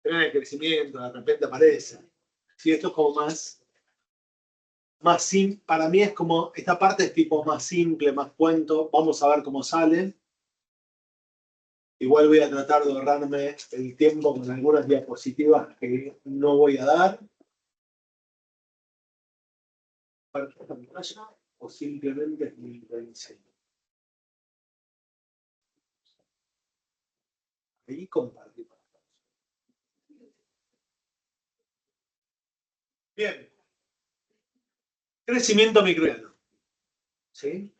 frena el crecimiento, de repente aparece. Sí, esto es como más simple. Para mí es como, esta parte es tipo más simple, más cuento. Vamos a ver cómo sale. Igual voy a tratar de ahorrarme el tiempo con algunas diapositivas que no voy a dar. O simplemente es mi rediseño. Ahí compartir. Bien. Crecimiento microbiano. ¿Sí?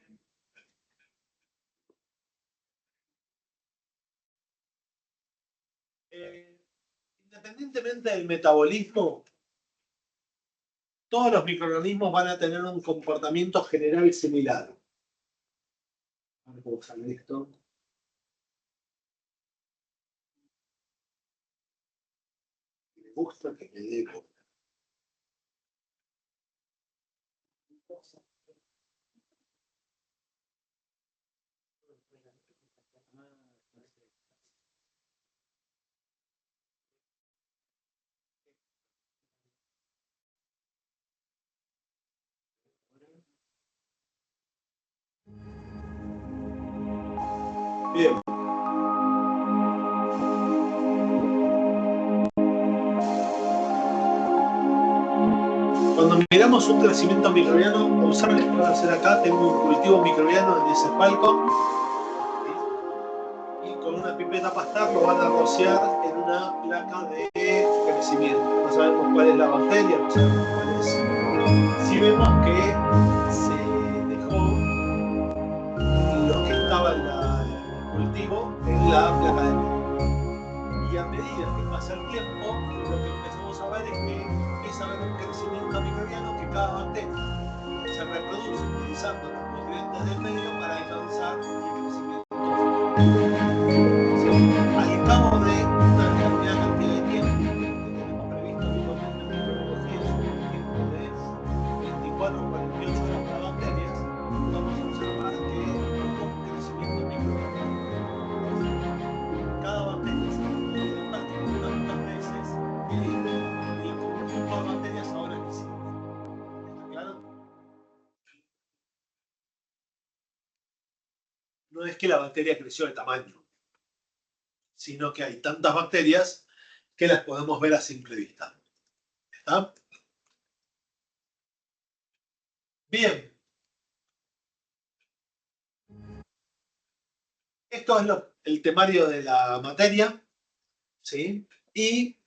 Independientemente del metabolismo, todos los microorganismos van a tener un comportamiento general similar. Vamos a usar esto. Me gusta que me dé. Bien. Cuando miramos un crecimiento microbiano, observen lo que voy a hacer acá. Tengo un cultivo microbiano en ese palco. Y con una pipeta pastar lo van a rociar en una placa de crecimiento. No sabemos cuál es la bacteria, no sabemos cuál es. Si vemos que se dejó lo que estaba en el cultivo en la placa de pipeta. Y a medida que pasa el tiempo, lo que empezamos a ver es que empieza a haber un crecimiento microbiano que cada bacteria se reproduce utilizando los nutrientes del medio para alcanzar el crecimiento. Al cabo de una determinada cantidad de tiempo que tenemos previsto habitualmente en microbiología, es un tiempo de 24 o 48 horas para bacterias, vamos a observar que hubo un crecimiento microbiano. Cada bacteria se reproduce en particular tantas veces que el conjunto de bacterias ahora es visible. ¿Está claro? No es que la bacteria creció de tamaño, sino que hay tantas bacterias que las podemos ver a simple vista. ¿Está? Bien. Esto es el temario de la materia, ¿sí? Y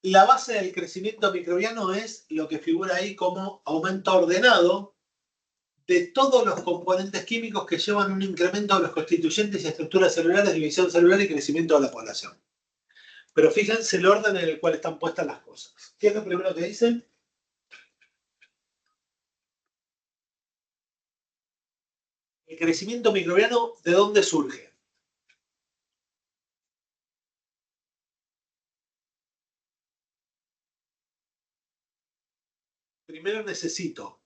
la base del crecimiento microbiano es lo que figura ahí como aumento ordenado de todos los componentes químicos que llevan un incremento de los constituyentes y estructuras celulares, división celular y crecimiento de la población. Pero fíjense el orden en el cual están puestas las cosas. ¿Qué es lo primero que dicen? El crecimiento microbiano, ¿de dónde surge? Primero necesito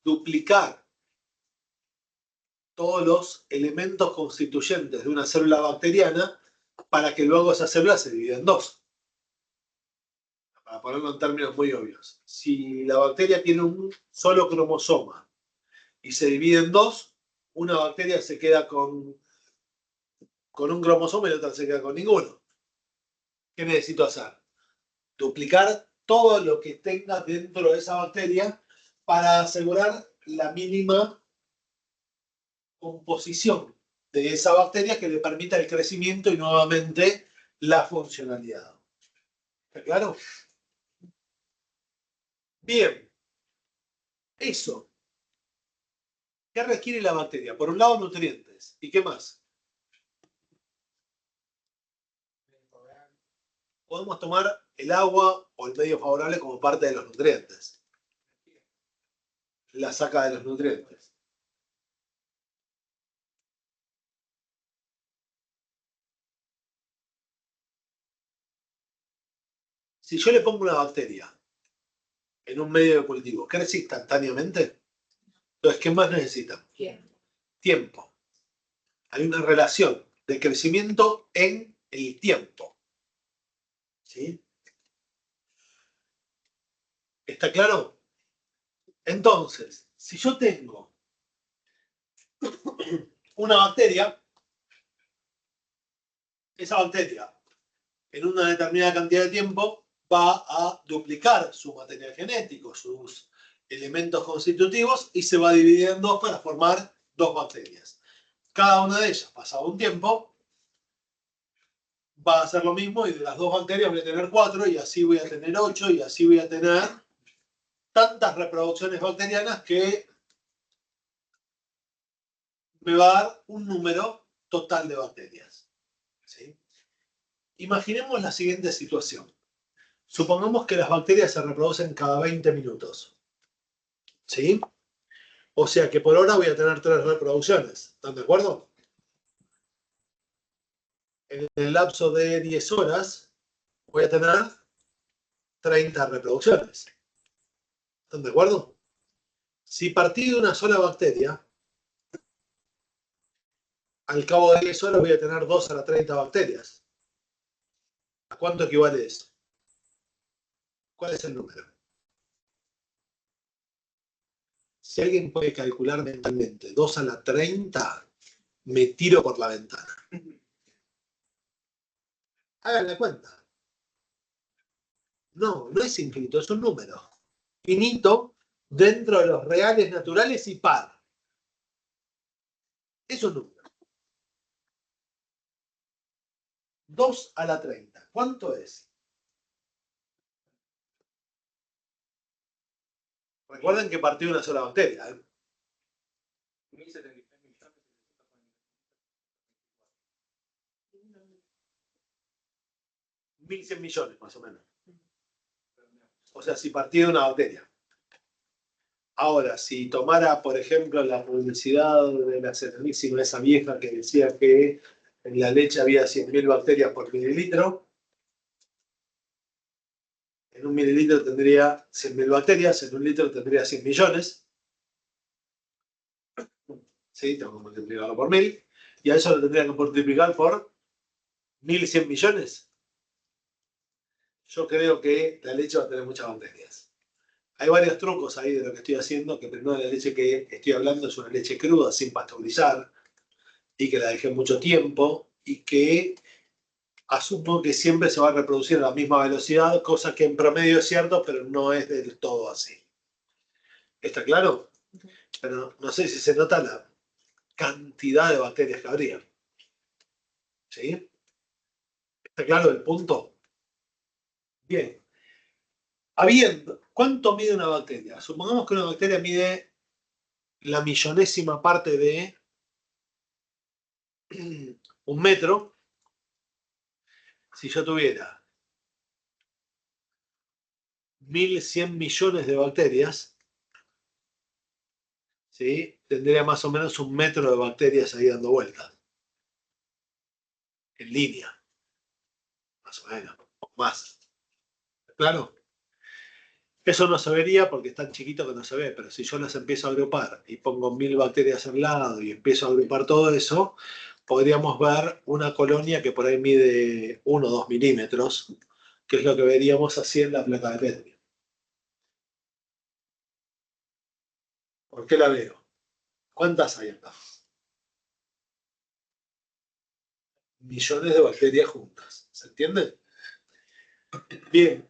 duplicar todos los elementos constituyentes de una célula bacteriana para que luego esa célula se divida en dos. Para ponerlo en términos muy obvios. Si la bacteria tiene un solo cromosoma y se divide en dos, una bacteria se queda con un cromosoma y la otra se queda con ninguno. ¿Qué necesito hacer? Duplicar todo lo que tenga dentro de esa bacteria para asegurar la mínima composición de esa bacteria que le permita el crecimiento y nuevamente la funcionalidad. ¿Está claro? Bien. Eso. ¿Qué requiere la bacteria? Por un lado, nutrientes. ¿Y qué más? Podemos tomar el agua o el medio favorable como parte de los nutrientes. La saca de los nutrientes. Si yo le pongo una bacteria en un medio de cultivo, ¿crece instantáneamente? Entonces, ¿qué más necesita? Tiempo. Hay una relación de crecimiento en el tiempo. ¿Sí? ¿Está claro? Entonces, si yo tengo una bacteria, esa bacteria en una determinada cantidad de tiempo va a duplicar su material genético, sus elementos constitutivos, y se va a dividir en dos para formar dos bacterias. Cada una de ellas, pasado un tiempo, va a hacer lo mismo y de las dos bacterias voy a tener 4 y así voy a tener 8 y así voy a tener tantas reproducciones bacterianas que me va a dar un número total de bacterias. ¿Sí? Imaginemos la siguiente situación. Supongamos que las bacterias se reproducen cada 20 minutos. ¿Sí? O sea que por hora voy a tener 3 reproducciones. ¿Están de acuerdo? En el lapso de 10 horas voy a tener 30 reproducciones. ¿Están de acuerdo? Si partí de una sola bacteria, al cabo de 10 horas voy a tener 2 a la 30 bacterias. ¿A cuánto equivale eso? ¿Cuál es el número? Si alguien puede calcular mentalmente 2 a la 30, me tiro por la ventana. Hagan la cuenta. No, no es infinito, es un número. Finito dentro de los reales naturales y par. Es un número. 2 a la 30. ¿Cuánto es? Recuerden que partió de una sola bacteria. 1.100 millones, más o menos. O sea, si partí de una bacteria. Ahora, si tomara, por ejemplo, la publicidad de la Serenísima, esa vieja que decía que en la leche había 100.000 bacterias por mililitro, en un mililitro tendría 100.000 bacterias, en un litro tendría 100 millones. ¿Sí? Tengo que multiplicarlo por 1.000. Y a eso lo tendría que multiplicar por 1.100 millones. Yo creo que la leche va a tener muchas bacterias. Hay varios trucos ahí de lo que estoy haciendo, que primero la leche que estoy hablando es una leche cruda, sin pasteurizar, y que la dejé mucho tiempo, y que asumo que siempre se va a reproducir a la misma velocidad, cosa que en promedio es cierto, pero no es del todo así. ¿Está claro? Pero no sé si se nota la cantidad de bacterias que habría. ¿Sí? ¿Está claro el punto? Bien. ¿Cuánto mide una bacteria? Supongamos que una bacteria mide la millonésima parte de un metro. Si yo tuviera 1.100 millones de bacterias, ¿sí? Tendría más o menos un metro de bacterias ahí dando vueltas. En línea, más o menos, o más. ¿Claro? Eso no se vería porque es tan chiquito que no se ve, pero si yo las empiezo a agrupar y pongo 1.000 bacterias al lado y empiezo a agrupar todo eso, podríamos ver una colonia que por ahí mide 1 o 2 milímetros, que es lo que veríamos así en la placa de Petri. ¿Por qué la veo? ¿Cuántas hay acá? Millones de bacterias juntas. ¿Se entiende? Bien.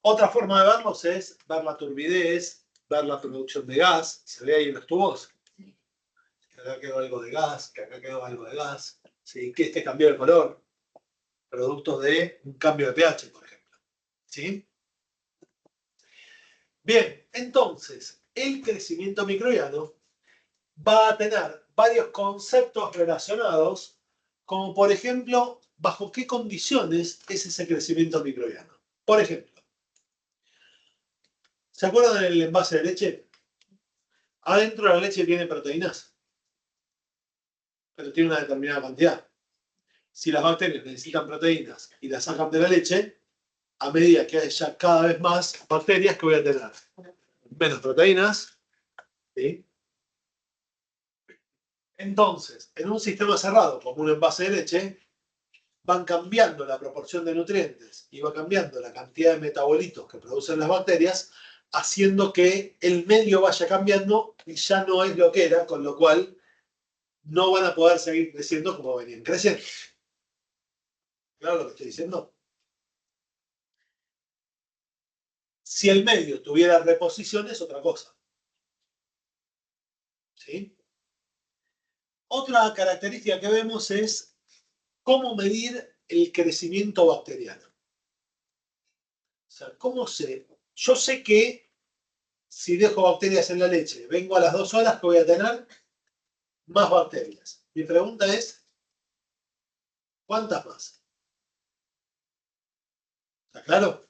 Otra forma de verlos es ver la turbidez, ver la producción de gas. ¿Se ve ahí en los tubos? Que acá quedó algo de gas, que acá quedó algo de gas. ¿Sí? Que este cambió de color. Productos de un cambio de pH, por ejemplo. ¿Sí? Bien, entonces, el crecimiento microbiano va a tener varios conceptos relacionados, como por ejemplo, bajo qué condiciones es ese crecimiento microbiano. Por ejemplo, ¿se acuerdan del envase de leche? Adentro de la leche tiene proteínas, pero tiene una determinada cantidad. Si las bacterias necesitan proteínas y las sacan de la leche, a medida que haya cada vez más bacterias, que voy a tener menos proteínas, ¿sí? Entonces, en un sistema cerrado, como un envase de leche, van cambiando la proporción de nutrientes y va cambiando la cantidad de metabolitos que producen las bacterias, haciendo que el medio vaya cambiando y ya no es lo que era, con lo cual no van a poder seguir creciendo como venían creciendo. ¿Claro lo que estoy diciendo? Si el medio tuviera reposición es otra cosa. ¿Sí? Otra característica que vemos es cómo medir el crecimiento bacteriano. O sea, ¿cómo sé? Yo sé que si dejo bacterias en la leche, vengo a las 2 horas que voy a tener más bacterias. Mi pregunta es, ¿cuántas más? ¿Está claro?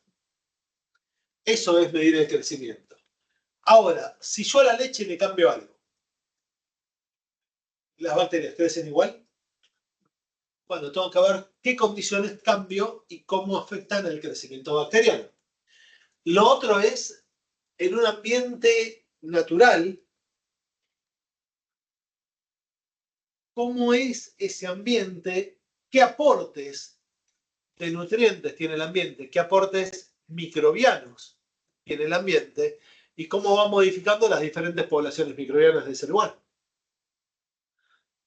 Eso es medir el crecimiento. Ahora, si yo a la leche le cambio algo, ¿las bacterias crecen igual? Bueno, tengo que ver qué condiciones cambio y cómo afectan el crecimiento bacteriano. Lo otro es, en un ambiente natural, cómo es ese ambiente, qué aportes de nutrientes tiene el ambiente, qué aportes microbianos tiene el ambiente y cómo va modificando las diferentes poblaciones microbianas de ese lugar.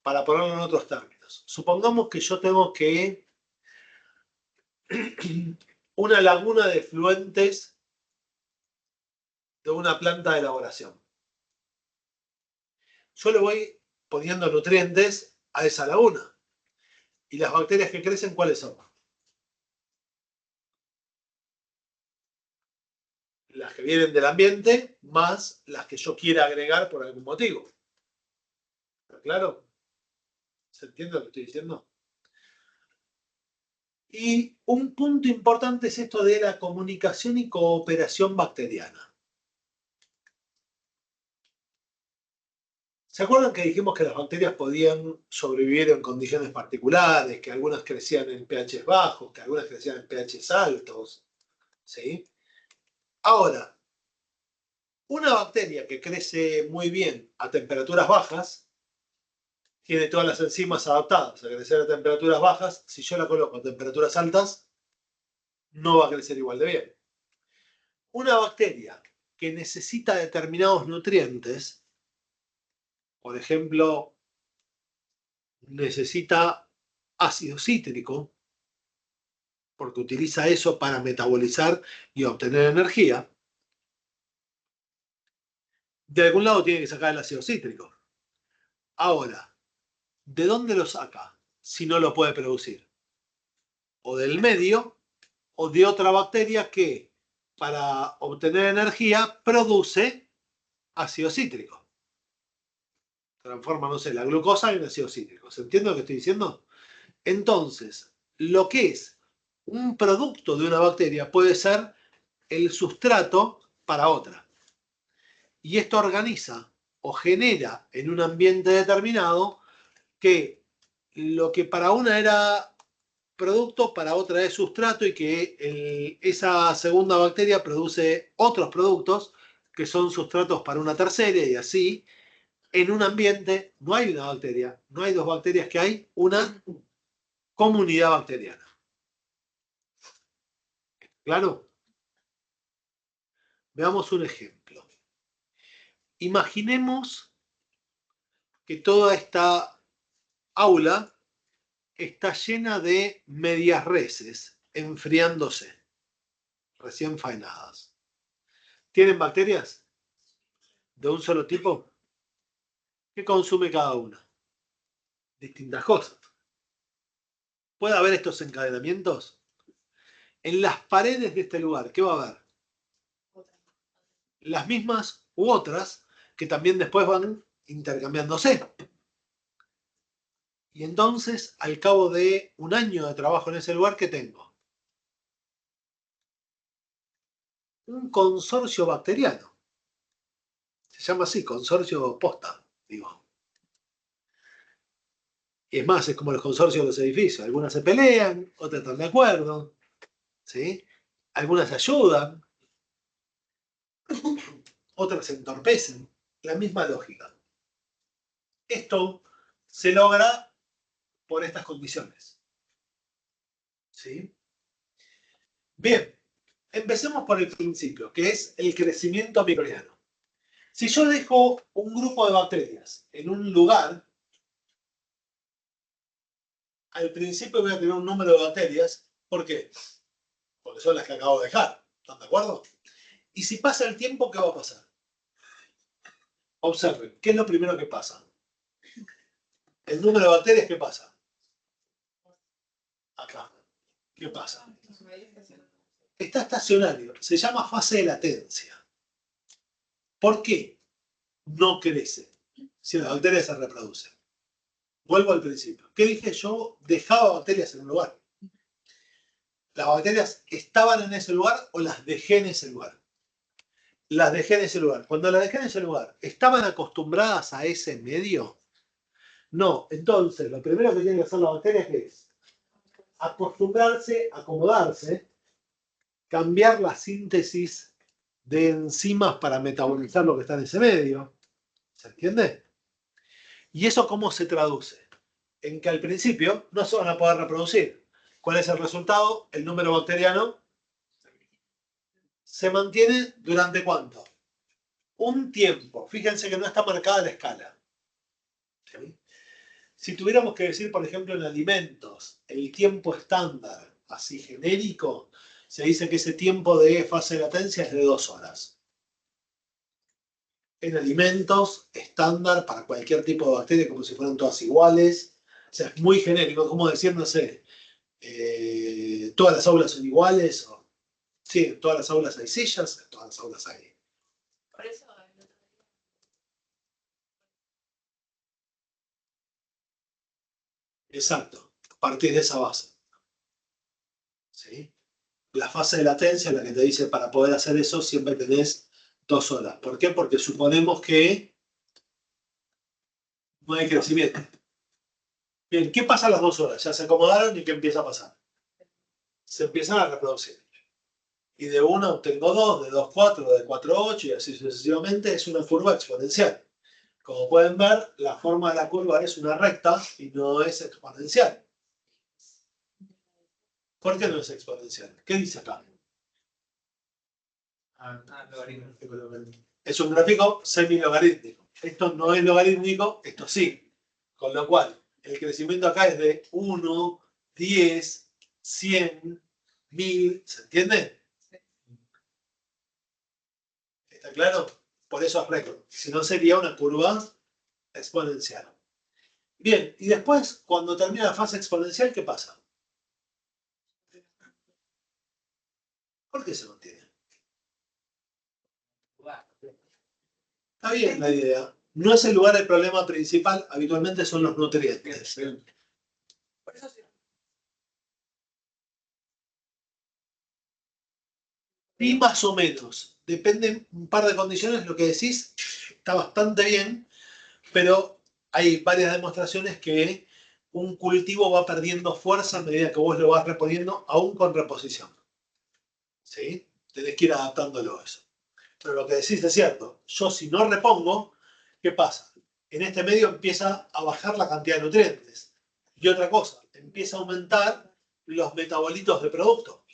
Para ponerlo en otros términos. Supongamos que yo tengo que una laguna de efluentes de una planta de elaboración. Yo le voy poniendo nutrientes a esa laguna. ¿Y las bacterias que crecen cuáles son? Las que vienen del ambiente más las que yo quiera agregar por algún motivo. ¿Está claro? ¿Se entiende lo que estoy diciendo? Y un punto importante es esto de la comunicación y cooperación bacteriana. ¿Se acuerdan que dijimos que las bacterias podían sobrevivir en condiciones particulares, que algunas crecían en pH bajos, que algunas crecían en pH altos? ¿Sí? Ahora, una bacteria que crece muy bien a temperaturas bajas, tiene todas las enzimas adaptadas a crecer a temperaturas bajas. Si yo la coloco a temperaturas altas, no va a crecer igual de bien. Una bacteria que necesita determinados nutrientes, por ejemplo, necesita ácido cítrico, porque utiliza eso para metabolizar y obtener energía, de algún lado tiene que sacar el ácido cítrico. Ahora, ¿de dónde lo saca si no lo puede producir? O del medio o de otra bacteria que para obtener energía produce ácido cítrico. Transforma, no sé, la glucosa en ácido cítrico. ¿Se entiende lo que estoy diciendo? Entonces, lo que es un producto de una bacteria puede ser el sustrato para otra. Y esto organiza o genera en un ambiente determinado que lo que para una era producto, para otra es sustrato y que esa segunda bacteria produce otros productos que son sustratos para una tercera y así. En un ambiente no hay una bacteria, no hay dos bacterias, que hay una comunidad bacteriana. ¿Claro? Veamos un ejemplo. Imaginemos que toda esta aula está llena de medias reses enfriándose, recién faenadas. ¿Tienen bacterias de un solo tipo? ¿Qué consume cada una? Distintas cosas. ¿Puede haber estos encadenamientos? En las paredes de este lugar, ¿qué va a haber? Las mismas u otras que también después van intercambiándose. Y entonces, al cabo de un año de trabajo en ese lugar, ¿qué tengo? Un consorcio bacteriano. Se llama así, consorcio posta, digo. Y es más, es como los consorcios de los edificios. Algunas se pelean, otras están de acuerdo, ¿sí? Algunas se ayudan, otras se entorpecen. La misma lógica. Esto se logra por estas condiciones. ¿Sí? Bien, empecemos por el principio, que es el crecimiento microbiano. Si yo dejo un grupo de bacterias en un lugar, al principio voy a tener un número de bacterias. ¿Por qué? Porque son las que acabo de dejar. ¿Están de acuerdo? Y si pasa el tiempo, ¿qué va a pasar? Observen, ¿qué es lo primero que pasa? El número de bacterias, ¿qué pasa? Acá. ¿Qué pasa? Está estacionario. Se llama fase de latencia. ¿Por qué no crece si las bacterias se reproducen? Vuelvo al principio. ¿Qué dije? Yo dejaba bacterias en un lugar. ¿Las bacterias estaban en ese lugar o las dejé en ese lugar? Las dejé en ese lugar. Cuando las dejé en ese lugar, ¿estaban acostumbradas a ese medio? No. Entonces, lo primero que tienen que hacer las bacterias es acostumbrarse, acomodarse, cambiar la síntesis de enzimas para metabolizar lo que está en ese medio. ¿Se entiende? ¿Y eso cómo se traduce? En que al principio no se van a poder reproducir. ¿Cuál es el resultado? El número bacteriano se mantiene durante ¿cuánto? Un tiempo. Fíjense que no está marcada la escala. ¿Sí? Si tuviéramos que decir, por ejemplo, en alimentos, el tiempo estándar, así genérico, se dice que ese tiempo de fase de latencia es de 2 horas. En alimentos, estándar para cualquier tipo de bacteria, como si fueran todas iguales. O sea, es muy genérico, como decir, no sé, todas las aulas son iguales. O, sí, en todas las aulas hay sillas, en todas las aulas hay. Por eso. Exacto, a partir de esa base. ¿Sí? La fase de latencia, la que te dice para poder hacer eso, siempre tenés 2 horas. ¿Por qué? Porque suponemos que no hay crecimiento. Bien, ¿qué pasa a las 2 horas? Ya se acomodaron y ¿qué empieza a pasar? Se empiezan a reproducir. Y de 1 obtengo 2, de 2, 4, de 4, 8 y así sucesivamente. Es una curva exponencial. Como pueden ver, la forma de la curva es una recta y no es exponencial. ¿Por qué no es exponencial? ¿Qué dice acá? Es un gráfico semi-logarítmico. Esto no es logarítmico, esto sí. Con lo cual, el crecimiento acá es de 1, 10, 100, 1000. ¿Se entiende? ¿Está claro? Por eso es récord. Si no, sería una curva exponencial. Bien, y después, cuando termina la fase exponencial, ¿qué pasa? ¿Por qué se mantiene? Está bien la idea. No es el lugar el problema principal, habitualmente son los nutrientes. Por eso sí. Y más o menos. Depende un par de condiciones, lo que decís está bastante bien, pero hay varias demostraciones que un cultivo va perdiendo fuerza a medida que vos lo vas reponiendo, aún con reposición. ¿Sí? Tenés que ir adaptándolo a eso. Pero lo que decís es cierto. Yo si no repongo, ¿qué pasa? En este medio empieza a bajar la cantidad de nutrientes. Y otra cosa, empieza a aumentar los metabolitos de producto.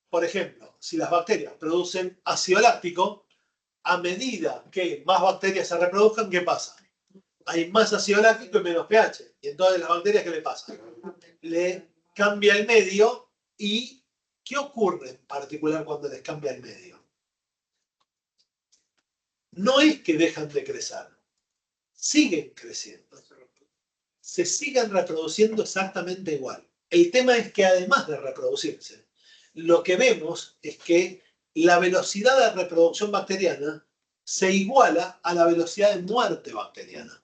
Por ejemplo, si las bacterias producen ácido láctico, a medida que más bacterias se reproduzcan, ¿qué pasa? Hay más ácido láctico y menos pH. Y entonces las bacterias, ¿qué le pasa? Le cambia el medio. ¿Y qué ocurre en particular cuando les cambia el medio? No es que dejan de crecer, siguen creciendo. Se siguen reproduciendo exactamente igual. El tema es que además de reproducirse, lo que vemos es que la velocidad de reproducción bacteriana se iguala a la velocidad de muerte bacteriana.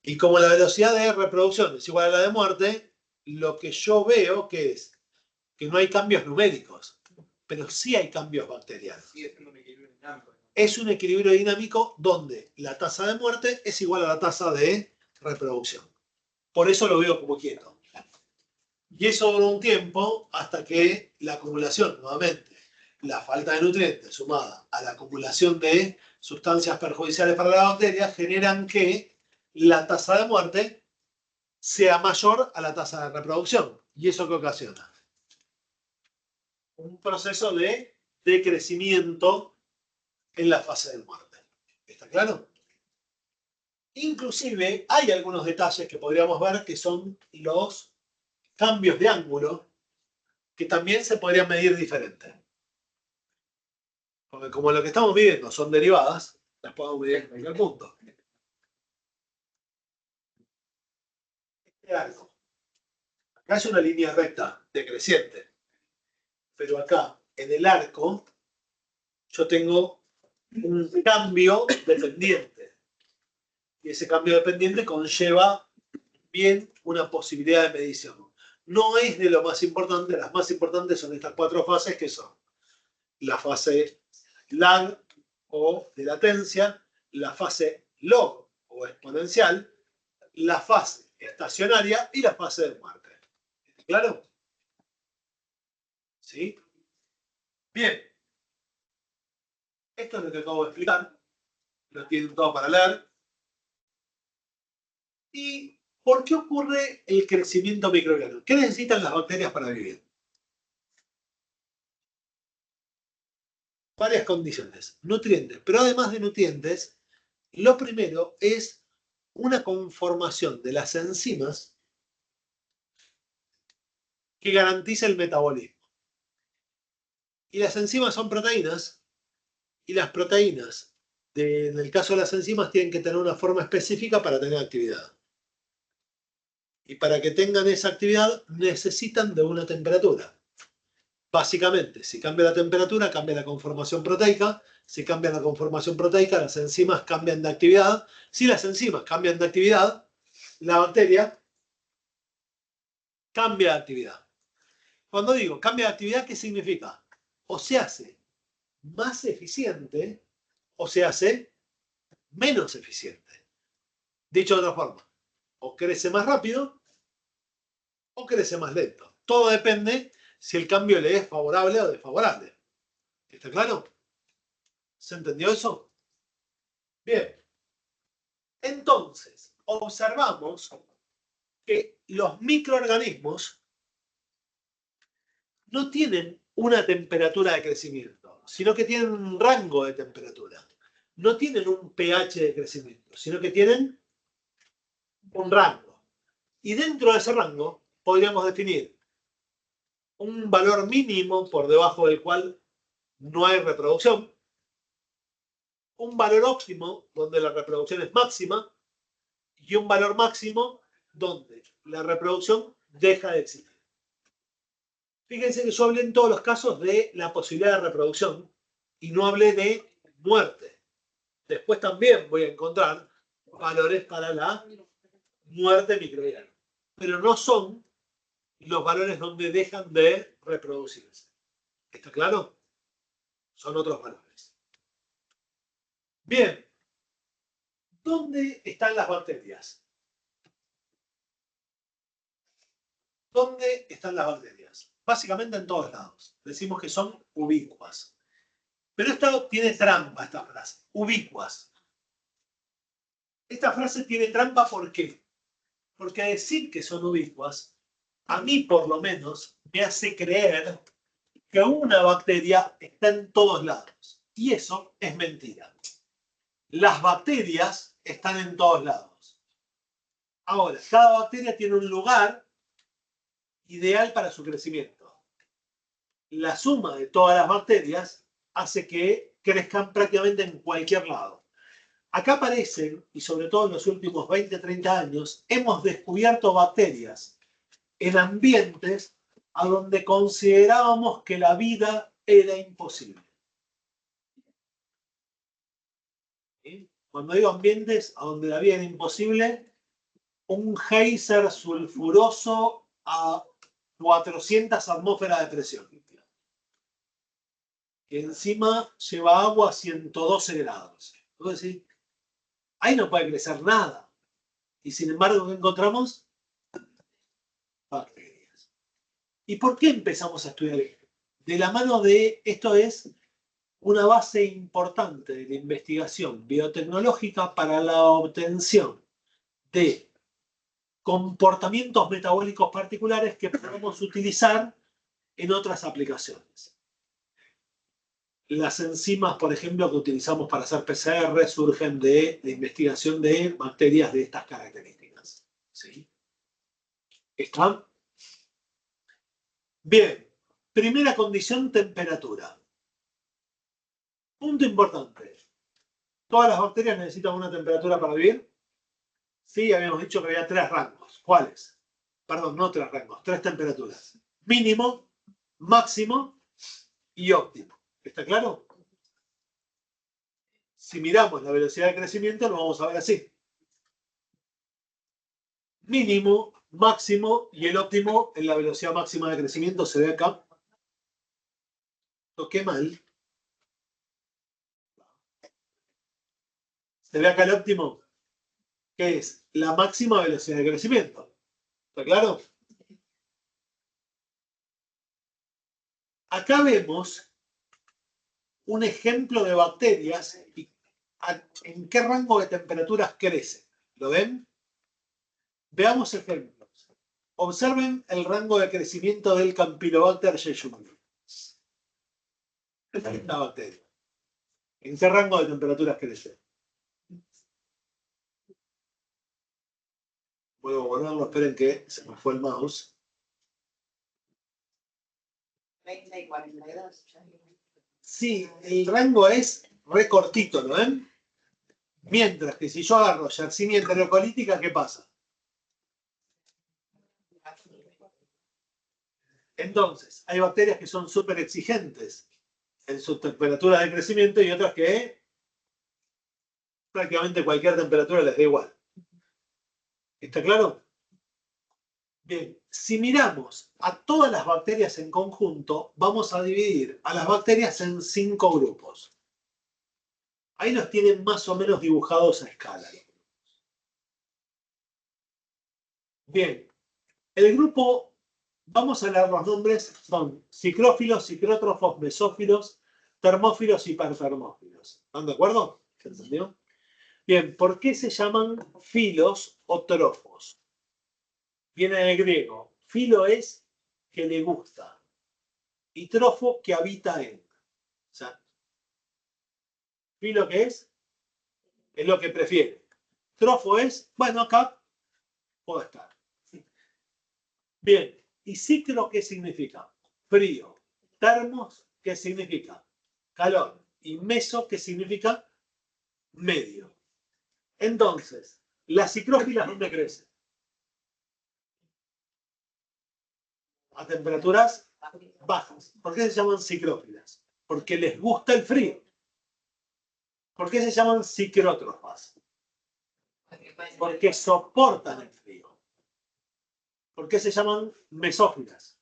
Y como la velocidad de reproducción es igual a la de muerte, lo que yo veo que es que no hay cambios numéricos, pero sí hay cambios bacterianos. Sigue siendo un equilibrio dinámico. Es un equilibrio dinámico donde la tasa de muerte es igual a la tasa de reproducción. Por eso lo veo como quieto. Y eso duró un tiempo hasta que la acumulación, nuevamente, la falta de nutrientes sumada a la acumulación de sustancias perjudiciales para la bacteria, generan que la tasa de muerte sea mayor a la tasa de reproducción. ¿Y eso qué ocasiona? Un proceso de decrecimiento en la fase de muerte. ¿Está claro? Inclusive hay algunos detalles que podríamos ver que son los cambios de ángulo que también se podrían medir diferente. Porque como lo que estamos midiendo son derivadas, las podemos medir en cualquier punto. Este arco. Acá es una línea recta decreciente. Pero acá, en el arco, yo tengo un cambio dependiente. Y ese cambio dependiente conlleva bien una posibilidad de medición. No es de lo más importante, las más importantes son estas 4 fases que son la fase lag o de latencia, la fase log o exponencial, la fase estacionaria y la fase de muerte. ¿Está claro? ¿Sí? Bien. Esto es lo que acabo de explicar. Lo tienen todo para leer. ¿Y por qué ocurre el crecimiento microbiano? ¿Qué necesitan las bacterias para vivir? Varias condiciones. Nutrientes. Pero además de nutrientes, lo primero es una conformación de las enzimas que garantiza el metabolismo. Y las enzimas son proteínas, y las proteínas, en el caso de las enzimas, tienen que tener una forma específica para tener actividad. Y para que tengan esa actividad necesitan de una temperatura. Básicamente, si cambia la temperatura, cambia la conformación proteica. Si cambia la conformación proteica, las enzimas cambian de actividad. Si las enzimas cambian de actividad, la bacteria cambia de actividad. Cuando digo cambia de actividad, ¿qué significa? O se hace más eficiente o se hace menos eficiente. Dicho de otra forma, o crece más rápido o crece más lento. Todo depende si el cambio le es favorable o desfavorable. ¿Está claro? ¿Se entendió eso? Bien. Entonces, observamos que los microorganismos no tienen una temperatura de crecimiento, sino que tienen un rango de temperatura. No tienen un pH de crecimiento, sino que tienen un rango. Y dentro de ese rango podríamos definir un valor mínimo por debajo del cual no hay reproducción, un valor óptimo donde la reproducción es máxima y un valor máximo donde la reproducción deja de existir. Fíjense que yo hablé en todos los casos de la posibilidad de reproducción y no hablé de muerte. Después también voy a encontrar valores para la muerte microbiana, pero no son los valores donde dejan de reproducirse. ¿Está claro? Son otros valores. Bien. ¿Dónde están las bacterias? ¿Dónde están las bacterias? Básicamente en todos lados. Decimos que son ubicuas. Pero esto tiene trampa, esta frase. Ubicuas. Esta frase tiene trampa, ¿por qué? Porque decir que son ubicuas, a mí por lo menos, me hace creer que una bacteria está en todos lados. Y eso es mentira. Las bacterias están en todos lados. Ahora, cada bacteria tiene un lugar ideal para su crecimiento. La suma de todas las bacterias hace que crezcan prácticamente en cualquier lado. Acá aparecen, y sobre todo en los últimos 20-30 años, hemos descubierto bacterias en ambientes a donde considerábamos que la vida era imposible. ¿Sí? Cuando digo ambientes a donde la vida era imposible, un geyser sulfuroso a 400 atmósferas de presión. Que encima lleva agua a 112 grados. Es decir, ahí no puede crecer nada. Y sin embargo, ¿qué encontramos? Bacterias. ¿Y por qué empezamos a estudiar esto? De la mano de, esto es una base importante de la investigación biotecnológica para la obtención de comportamientos metabólicos particulares que podemos utilizar en otras aplicaciones. Las enzimas, por ejemplo, que utilizamos para hacer PCR surgen de la investigación de bacterias de estas características. ¿Sí? ¿Están? Bien. Primera condición, temperatura. Punto importante. ¿Todas las bacterias necesitan una temperatura para vivir? Sí, habíamos dicho que había 3 rangos. ¿Cuáles? Perdón, no 3 rangos, 3 temperaturas. Mínimo, máximo y óptimo. ¿Está claro? Si miramos la velocidad de crecimiento, lo vamos a ver así. Mínimo, máximo y el óptimo en la velocidad máxima de crecimiento se ve acá. Toqué mal. ¿Se ve acá el óptimo? Que es la máxima velocidad de crecimiento. ¿Está claro? Acá vemos un ejemplo de bacterias y en qué rango de temperaturas crecen. ¿Lo ven? Veamos ejemplos. Observen el rango de crecimiento del Campylobacter jejuni. Esta bacteria. ¿En qué rango de temperaturas crece? Vuelvo a ponerlo, esperen que se me fue el mouse. 20 y 42. Sí, el rango es recortito, ¿lo ven? Mientras que si yo agarro Yersinia enterocolítica, ¿qué pasa? Entonces, hay bacterias que son súper exigentes en sus temperaturas de crecimiento y otras que prácticamente cualquier temperatura les da igual. ¿Está claro? Bien, si miramos a todas las bacterias en conjunto, vamos a dividir a las bacterias en 5 grupos. Ahí los tienen más o menos dibujados a escala. Bien, el grupo, vamos a leer los nombres, son psicrófilos, psicrótrofos, mesófilos, termófilos y hipertermófilos. ¿Están de acuerdo? ¿Se entendió? Bien, ¿por qué se llaman filos o trofos? Viene del griego. Filo es que le gusta y trofo que habita en. O sea, filo que es lo que prefiere. Trofo es, bueno, acá puedo estar. Bien, ¿y ciclo qué significa? Frío. Termos, ¿qué significa? Calor. Y meso, ¿qué significa? Medio. Entonces, las cicrófilas, ¿dónde crecen? A temperaturas bajas. ¿Por qué se llaman cicrófilas? Porque les gusta el frío. ¿Por qué se llaman cicrótrofas? Porque soportan el frío. ¿Por qué se llaman mesófilas?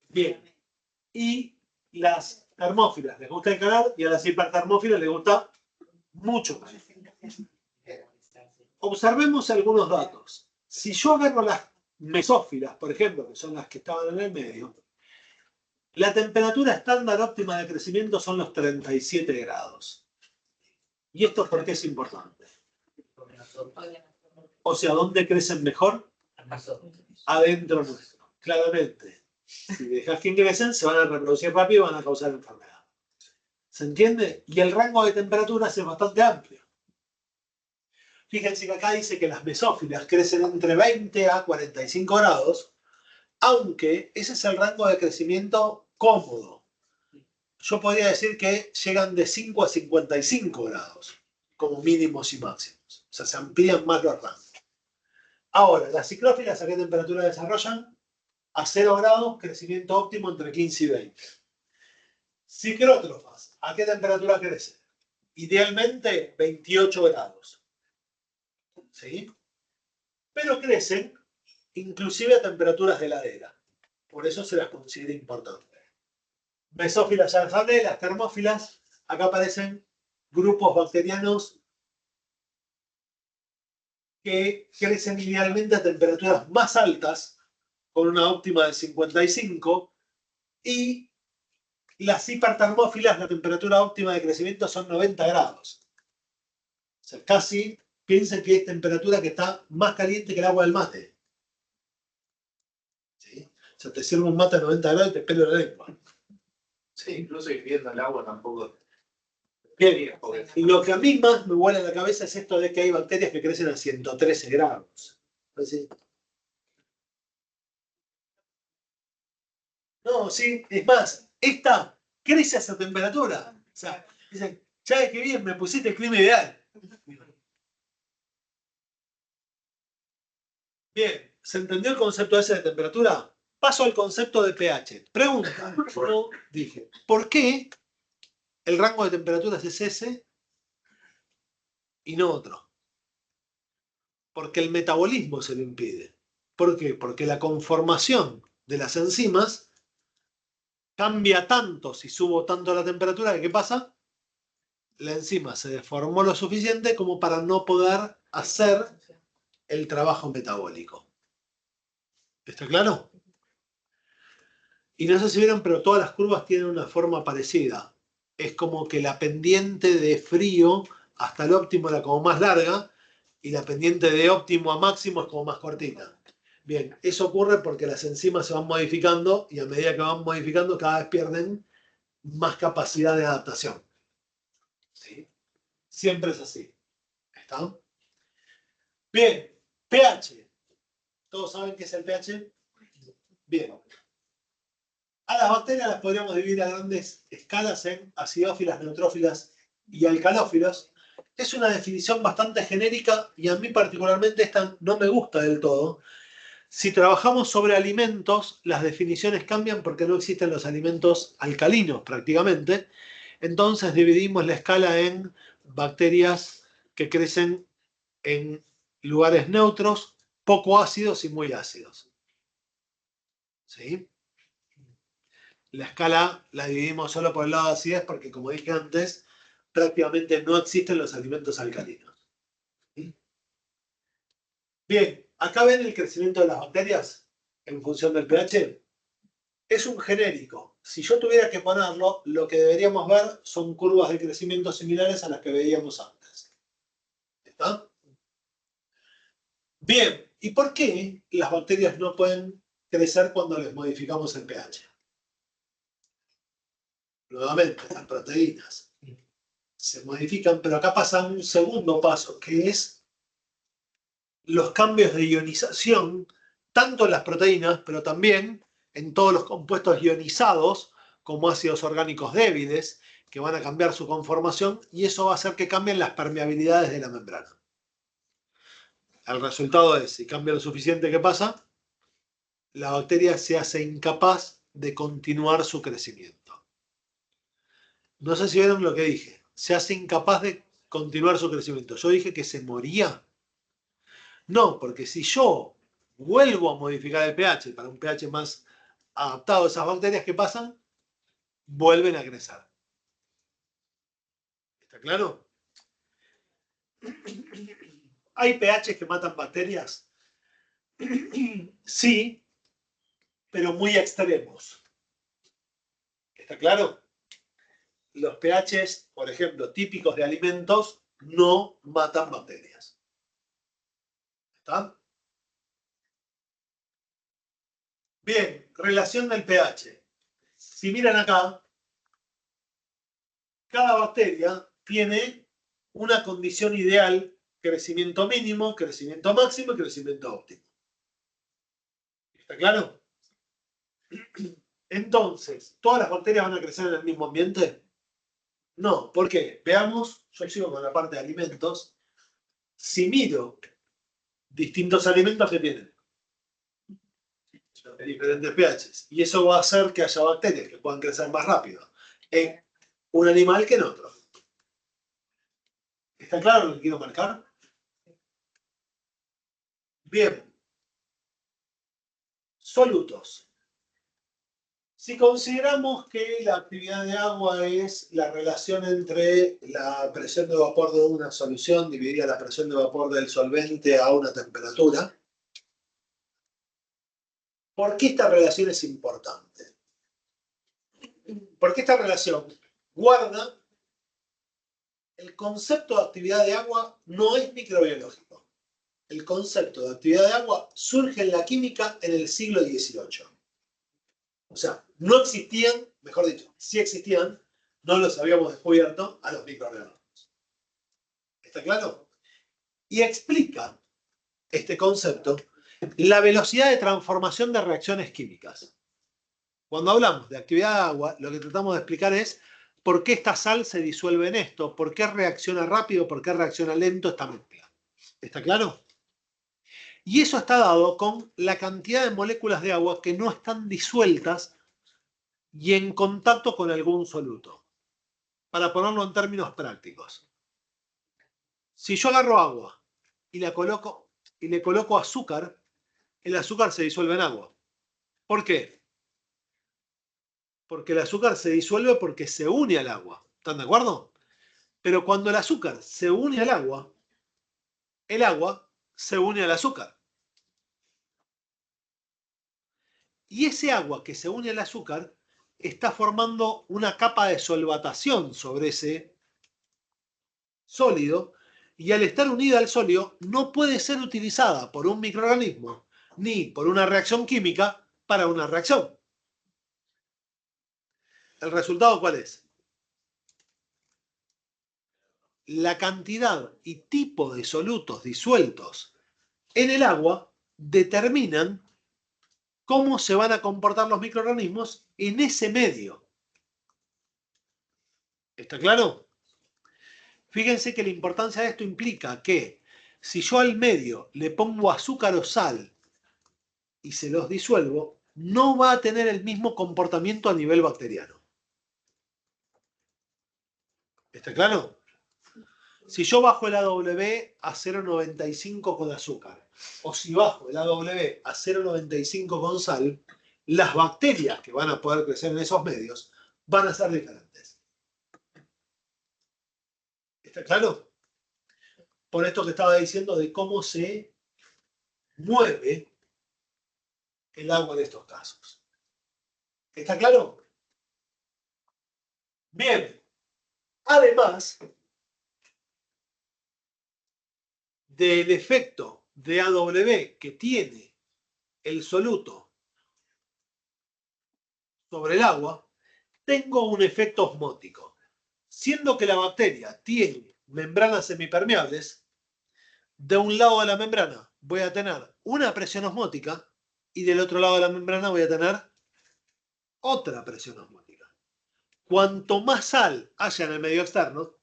Bien. Y las termófilas les gusta el calor y a las hipertermófilas les gusta mucho calor. Observemos algunos datos. Si yo agarro las mesófilas, por ejemplo, que son las que estaban en el medio, la temperatura estándar óptima de crecimiento son los 37 grados. ¿Y esto por qué es importante? O sea, ¿dónde crecen mejor? Adentro nuestro. Claramente. Si dejas que ingresen, se van a reproducir rápido y van a causar enfermedad. ¿Se entiende? Y el rango de temperaturas es bastante amplio. Fíjense que acá dice que las mesófilas crecen entre 20 a 45 grados, aunque ese es el rango de crecimiento cómodo. Yo podría decir que llegan de 5 a 55 grados, como mínimos y máximos. O sea, se amplían más los rangos. Ahora, las cicrófilas, ¿a qué temperatura desarrollan? A 0 grados, crecimiento óptimo entre 15 y 20. Cicrótrofas, ¿a qué temperatura crecen? Idealmente 28 grados. ¿Sí? Pero crecen inclusive a temperaturas de heladera. Por eso se las considera importantes. Mesófilas ya las hablé, las termófilas, acá aparecen grupos bacterianos que crecen idealmente a temperaturas más altas, con una óptima de 55, y las hipertermófilas, la temperatura óptima de crecimiento son 90 grados. O sea, casi piensen que es temperatura que está más caliente que el agua del mate. ¿Sí? O sea, te sirve un mate a 90 grados y te pelo la lengua. Sí, incluso hirviendo el agua tampoco. Bien, lo que a mí más me vuela la cabeza es esto de que hay bacterias que crecen a 113 grados. ¿Sí? No, sí, es más, esta crece a esa temperatura. O sea, dicen, ya que bien, me pusiste el clima ideal. Bien, ¿se entendió el concepto ese de temperatura? Paso al concepto de pH. Pregunta, no dije, ¿por qué el rango de temperaturas es ese y no otro? Porque el metabolismo se lo impide. ¿Por qué? Porque la conformación de las enzimas cambia tanto si subo tanto la temperatura, que ¿qué pasa? La enzima se deformó lo suficiente como para no poder hacer el trabajo metabólico. ¿Está claro? Y no sé si vieron, pero todas las curvas tienen una forma parecida. Es como que la pendiente de frío hasta el óptimo era como más larga y la pendiente de óptimo a máximo es como más cortita. Bien, eso ocurre porque las enzimas se van modificando y a medida que van modificando cada vez pierden más capacidad de adaptación. ¿Sí? Siempre es así. ¿Está? Bien, pH. ¿Todos saben qué es el pH? Bien. A las bacterias las podríamos dividir a grandes escalas en acidófilas, neutrófilas y alcalófilos. Es una definición bastante genérica y a mí particularmente esta no me gusta del todo. Si trabajamos sobre alimentos, las definiciones cambian porque no existen los alimentos alcalinos prácticamente. Entonces dividimos la escala en bacterias que crecen en lugares neutros, poco ácidos y muy ácidos. ¿Sí? La escala la dividimos solo por el lado de acidez porque, como dije antes, prácticamente no existen los alimentos alcalinos. ¿Sí? Bien, acá ven el crecimiento de las bacterias en función del pH. Es un genérico. Si yo tuviera que ponerlo, lo que deberíamos ver son curvas de crecimiento similares a las que veíamos antes. ¿Está? Bien, ¿y por qué las bacterias no pueden crecer cuando les modificamos el pH? Nuevamente, las proteínas se modifican, pero acá pasa un segundo paso, que es los cambios de ionización, tanto en las proteínas, pero también en todos los compuestos ionizados, como ácidos orgánicos débiles, que van a cambiar su conformación, y eso va a hacer que cambien las permeabilidades de la membrana. El resultado es, si cambia lo suficiente, ¿qué pasa? La bacteria se hace incapaz de continuar su crecimiento. No sé si vieron lo que dije. Se hace incapaz de continuar su crecimiento. Yo dije que se moría. No, porque si yo vuelvo a modificar el pH para un pH más adaptado a esas bacterias, ¿qué pasan? Vuelven a crecer. ¿Está claro? ¿Hay pHs que matan bacterias? Sí, pero muy extremos. ¿Está claro? Los pHs, por ejemplo, típicos de alimentos, no matan bacterias. ¿Está? Bien, relación del pH. Si miran acá, cada bacteria tiene una condición ideal, crecimiento mínimo, crecimiento máximo y crecimiento óptimo. ¿Está claro? Entonces, ¿todas las bacterias van a crecer en el mismo ambiente? No, ¿por qué? Veamos, yo sigo con la parte de alimentos. Si miro distintos alimentos que tienen diferentes pHs, y eso va a hacer que haya bacterias que puedan crecer más rápido en un animal que en otro. ¿Está claro lo que quiero marcar? Bien. Solutos. Si consideramos que la actividad de agua es la relación entre la presión de vapor de una solución dividida la presión de vapor del solvente a una temperatura, ¿por qué esta relación es importante? Porque esta relación guarda El concepto de actividad de agua no es microbiológico. El concepto de actividad de agua surge en la química en el siglo XVIII. O sea, no existían, mejor dicho, sí existían, no los habíamos descubierto a los microorganismos. ¿Está claro? Y explica este concepto la velocidad de transformación de reacciones químicas. Cuando hablamos de actividad de agua, lo que tratamos de explicar es por qué esta sal se disuelve en esto, por qué reacciona rápido, por qué reacciona lento esta mezcla. ¿Está claro? Y eso está dado con la cantidad de moléculas de agua que no están disueltas y en contacto con algún soluto. Para ponerlo en términos prácticos. Si yo agarro agua y le coloco azúcar, el azúcar se disuelve en agua. ¿Por qué? Porque el azúcar se disuelve porque se une al agua. ¿Están de acuerdo? Pero cuando el azúcar se une al agua, el agua se une al azúcar. Y ese agua que se une al azúcar está formando una capa de solvatación sobre ese sólido y al estar unida al sólido no puede ser utilizada por un microorganismo ni por una reacción química para una reacción. ¿El resultado cuál es? La cantidad y tipo de solutos disueltos en el agua determinan cómo se van a comportar los microorganismos en ese medio. ¿Está claro? Fíjense que la importancia de esto implica que si yo al medio le pongo azúcar o sal y se los disuelvo, no va a tener el mismo comportamiento a nivel bacteriano. ¿Está claro? Si yo bajo el AW a 0,95 con azúcar, o si bajo el AW a 0,95 con sal, las bacterias que van a poder crecer en esos medios van a ser diferentes. ¿Está claro? Por esto que estaba diciendo de cómo se mueve el agua en estos casos. ¿Está claro? Bien. Además del efecto de AW que tiene el soluto sobre el agua, tengo un efecto osmótico. Siendo que la bacteria tiene membranas semipermeables, de un lado de la membrana voy a tener una presión osmótica y del otro lado de la membrana voy a tener otra presión osmótica. Cuanto más sal haya en el medio externo,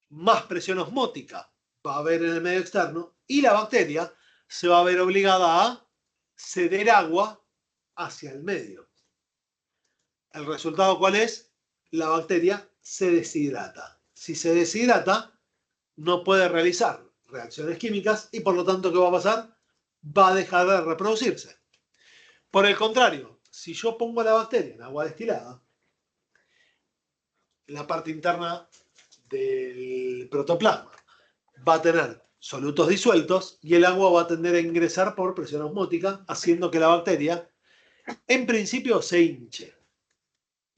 más presión osmótica va a haber en el medio externo y la bacteria se va a ver obligada a ceder agua hacia el medio. ¿El resultado cuál es? La bacteria se deshidrata. Si se deshidrata, no puede realizar reacciones químicas y por lo tanto, ¿qué va a pasar? Va a dejar de reproducirse. Por el contrario, si yo pongo a la bacteria en agua destilada, la parte interna del protoplasma va a tener solutos disueltos y el agua va a tender a ingresar por presión osmótica, haciendo que la bacteria, en principio, se hinche.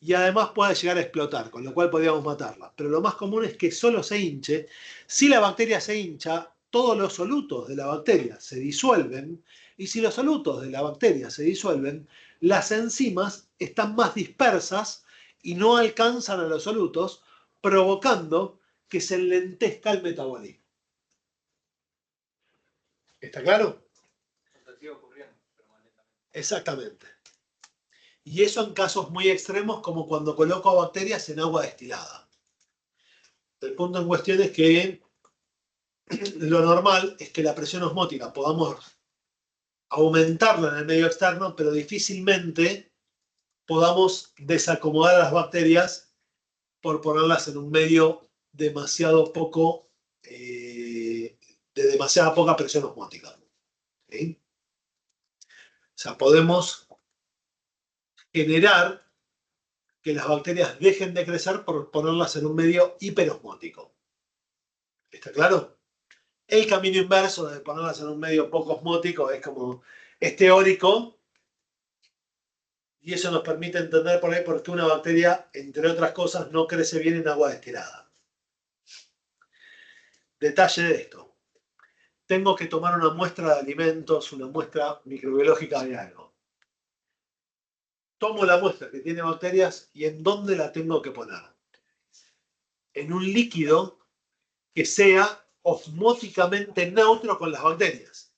Y además puede llegar a explotar, con lo cual podríamos matarla. Pero lo más común es que solo se hinche. Si la bacteria se hincha, todos los solutos de la bacteria se disuelven. Y si los solutos de la bacteria se disuelven, las enzimas están más dispersas y no alcanzan a los solutos, provocando que se enlentezca el metabolismo. ¿Está claro? Exactamente. Y eso en casos muy extremos como cuando coloco a bacterias en agua destilada. El punto en cuestión es que lo normal es que la presión osmótica podamos aumentarla en el medio externo, pero difícilmente podamos desacomodar a las bacterias por ponerlas en un medio demasiado poco, de demasiada poca presión osmótica. ¿Sí? O sea, podemos generar que las bacterias dejen de crecer por ponerlas en un medio hiperosmótico. ¿Está claro? El camino inverso de ponerlas en un medio poco osmótico es teórico y eso nos permite entender por ahí por qué una bacteria, entre otras cosas, no crece bien en agua destilada. Detalle de esto. Tengo que tomar una muestra de alimentos, una muestra microbiológica de algo. Tomo la muestra que tiene bacterias y ¿en dónde la tengo que poner? En un líquido que sea osmóticamente neutro con las bacterias.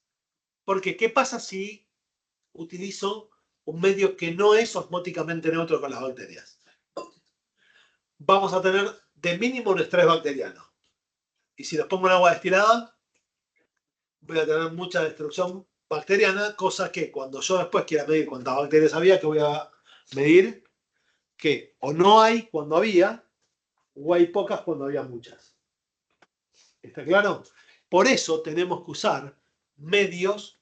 Porque, ¿qué pasa si utilizo un medio que no es osmóticamente neutro con las bacterias? Vamos a tener de mínimo un estrés bacteriano. Y si los pongo en agua destilada, voy a tener mucha destrucción bacteriana, cosa que cuando yo después quiera medir cuántas bacterias había, que voy a medir que o no hay cuando había, o hay pocas cuando había muchas. ¿Está claro? Por eso tenemos que usar medios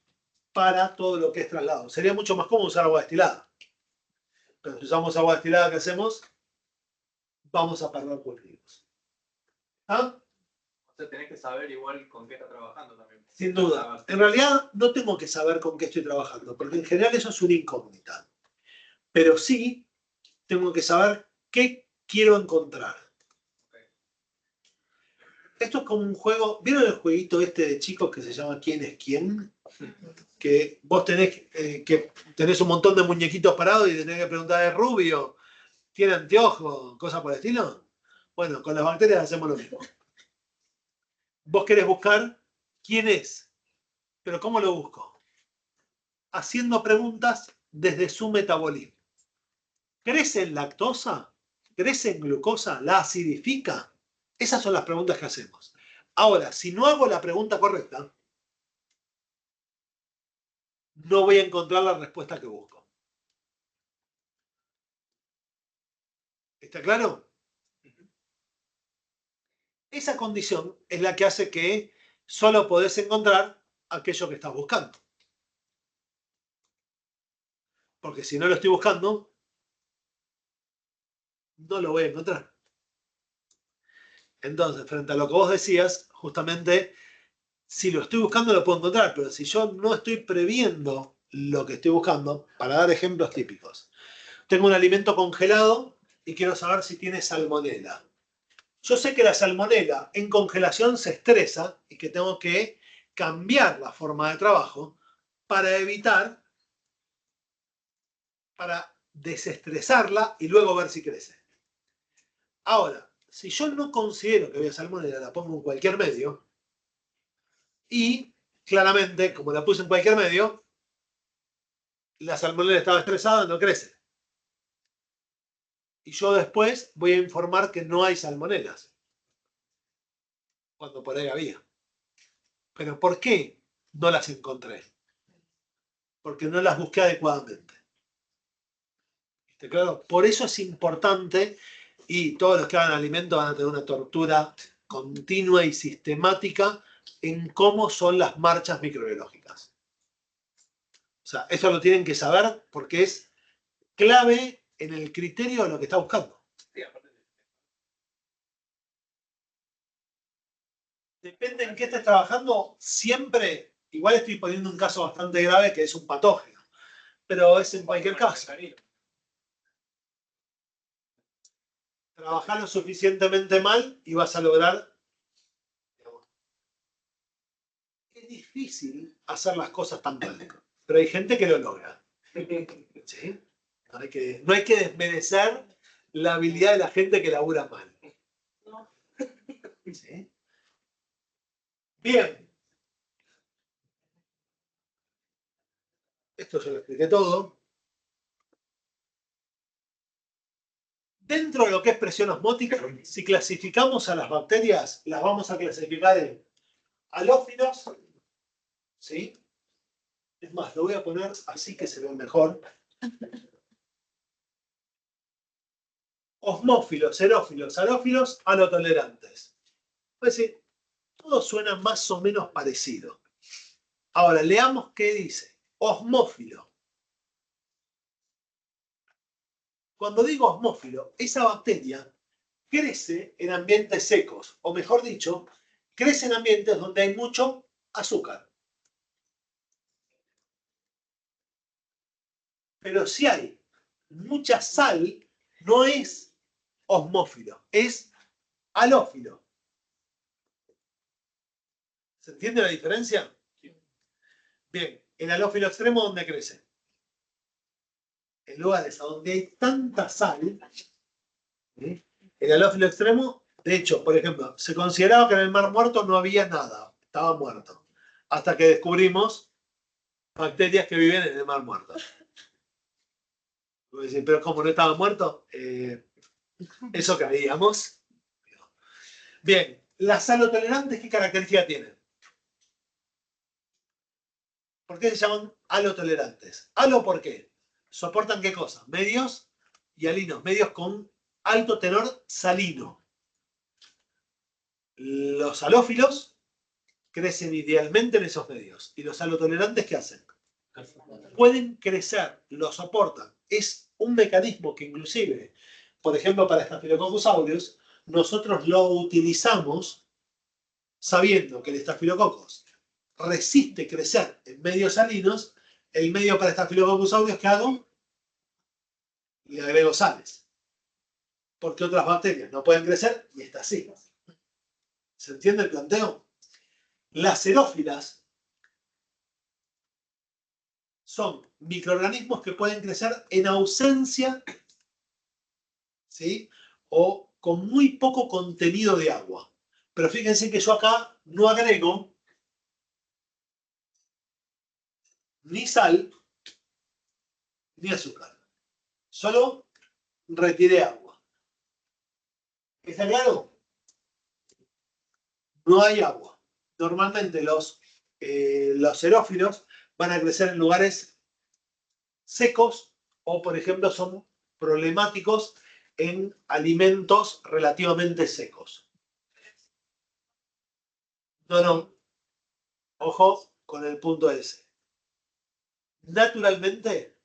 para todo lo que es traslado. Sería mucho más cómodo usar agua destilada. Pero si usamos agua destilada, ¿qué hacemos? Vamos a perder cultivos. ¿Ah? O sea, tenés que saber igual con qué está trabajando también. Sin duda. En realidad no tengo que saber con qué estoy trabajando, porque en general eso es una incógnita. Pero sí tengo que saber qué quiero encontrar. Esto es como un juego. ¿Vieron el jueguito este de chicos que se llama ¿Quién es quién? Que vos tenés un montón de muñequitos parados y tenés que preguntar, ¿es rubio? ¿Tiene anteojos? ¿Cosas por el estilo? Bueno, con las bacterias hacemos lo mismo. Vos querés buscar quién es, pero ¿cómo lo busco? Haciendo preguntas desde su metabolismo. ¿Crece en lactosa? ¿Crece en glucosa? ¿La acidifica? Esas son las preguntas que hacemos. Ahora, si no hago la pregunta correcta, no voy a encontrar la respuesta que busco. ¿Está claro? Esa condición es la que hace que solo podés encontrar aquello que estás buscando. Porque si no lo estoy buscando, no lo voy a encontrar. Entonces, frente a lo que vos decías, justamente, si lo estoy buscando lo puedo encontrar, pero si yo no estoy previendo lo que estoy buscando, para dar ejemplos típicos, tengo un alimento congelado y quiero saber si tiene salmonela. Yo sé que la salmonela en congelación se estresa y que tengo que cambiar la forma de trabajo para evitar, para desestresarla y luego ver si crece. Ahora, si yo no considero que había salmonela, la pongo en cualquier medio y claramente, como la puse en cualquier medio, la salmonela estaba estresada, no crece. Y yo después voy a informar que no hay salmonelas, cuando por ahí había. ¿Pero por qué no las encontré? Porque no las busqué adecuadamente. ¿Está claro? Por eso es importante, y todos los que hagan alimento van a tener una tortura continua y sistemática en cómo son las marchas microbiológicas. O sea, eso lo tienen que saber porque es clave en el criterio de lo que está buscando. Depende en qué estés trabajando, siempre, igual estoy poniendo un caso bastante grave que es un patógeno, pero es en cualquier caso. Trabajar lo suficientemente mal y vas a lograr. Es difícil hacer las cosas tan mal, pero hay gente que lo logra. ¿Sí? No hay que desmerecer la habilidad de la gente que labura mal. ¿Sí? Bien. Esto ya lo expliqué todo. Dentro de lo que es presión osmótica, si clasificamos a las bacterias, las vamos a clasificar en halófilos, ¿sí? Es más, lo voy a poner así que se ve mejor. Osmófilos, xerófilos, halófilos, halotolerantes. Es decir, todo suena más o menos parecido. Ahora, leamos qué dice. Osmófilo. Cuando digo osmófilo, esa bacteria crece en ambientes secos, o mejor dicho, crece en ambientes donde hay mucho azúcar. Pero si hay mucha sal, no es osmófilo, es halófilo. ¿Se entiende la diferencia? Bien, el halófilo extremo, ¿dónde crece? En lugares a donde hay tanta sal. ¿Sí? El halófilo extremo, de hecho, por ejemplo, se consideraba que en el Mar Muerto no había nada, estaba muerto. Hasta que descubrimos bacterias que viven en el Mar Muerto. Pero ¿cómo no estaba muerto? Eso creíamos. Bien, las halotolerantes, ¿qué características tienen? ¿Por qué se llaman halotolerantes? ¿Halo por qué? ¿Soportan qué cosa? Medios y halinos, medios con alto tenor salino. Los halófilos crecen idealmente en esos medios. ¿Y los halotolerantes qué hacen? Pueden crecer, lo soportan. Es un mecanismo que inclusive, por ejemplo, para Staphylococcus aureus, nosotros lo utilizamos sabiendo que el Staphylococcus resiste crecer en medios salinos. El medio para Staphylococcus aureus, ¿qué hago? Le agrego sales. Porque otras bacterias no pueden crecer y está así. ¿Se entiende el planteo? Las xerófilas son microorganismos que pueden crecer en ausencia, ¿sí? O con muy poco contenido de agua. Pero fíjense que yo acá no agrego ni sal ni azúcar. Solo retiré agua. ¿Está claro? No hay agua. Normalmente los xerófilos van a crecer en lugares secos o, por ejemplo, son problemáticos en alimentos relativamente secos. No, no. Ojo con el punto S. Naturalmente,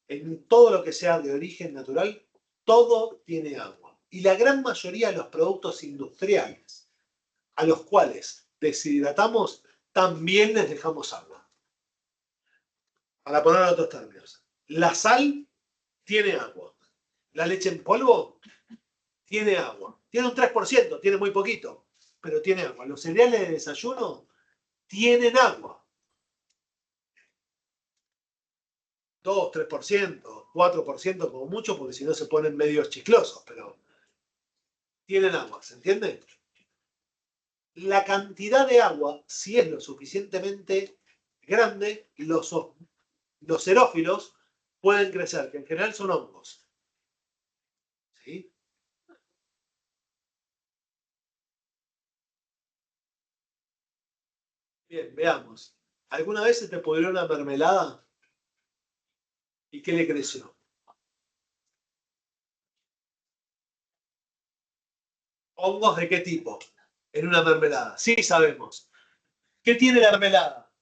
en todo lo que sea de origen natural, todo tiene agua. Y la gran mayoría de los productos industriales a los cuales deshidratamos, también les dejamos agua. Para poner en otros términos, la sal tiene agua. La leche en polvo tiene agua. Tiene un 3%, tiene muy poquito, pero tiene agua. Los cereales de desayuno tienen agua. 2, 3%, 4% como mucho, porque si no se ponen medios chiclosos, pero tienen agua, ¿se entiende? La cantidad de agua, si es lo suficientemente grande, los xerófilos pueden crecer, que en general son hongos. ¿Sí? Bien, veamos. ¿Alguna vez se te pudrió una mermelada? ¿Y qué le creció? ¿Hongos de qué tipo? En una mermelada. Sí, sabemos. ¿Qué tiene la mermelada?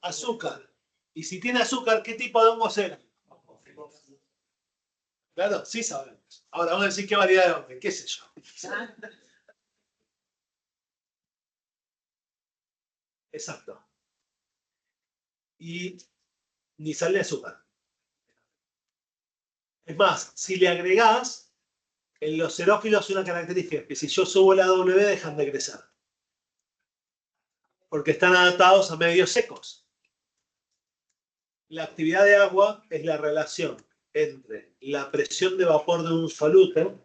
Azúcar. Y si tiene azúcar, ¿qué tipo de hongos eran? Claro, sí sabemos. Ahora vamos a decir qué variedad de hongos, qué sé yo. Exacto. Y ni sal ni azúcar. Es más, si le agregás, en los xerófilos una característica es que si yo subo la W dejan de crecer. Porque están adaptados a medios secos. La actividad de agua es la relación entre la presión de vapor de un soluto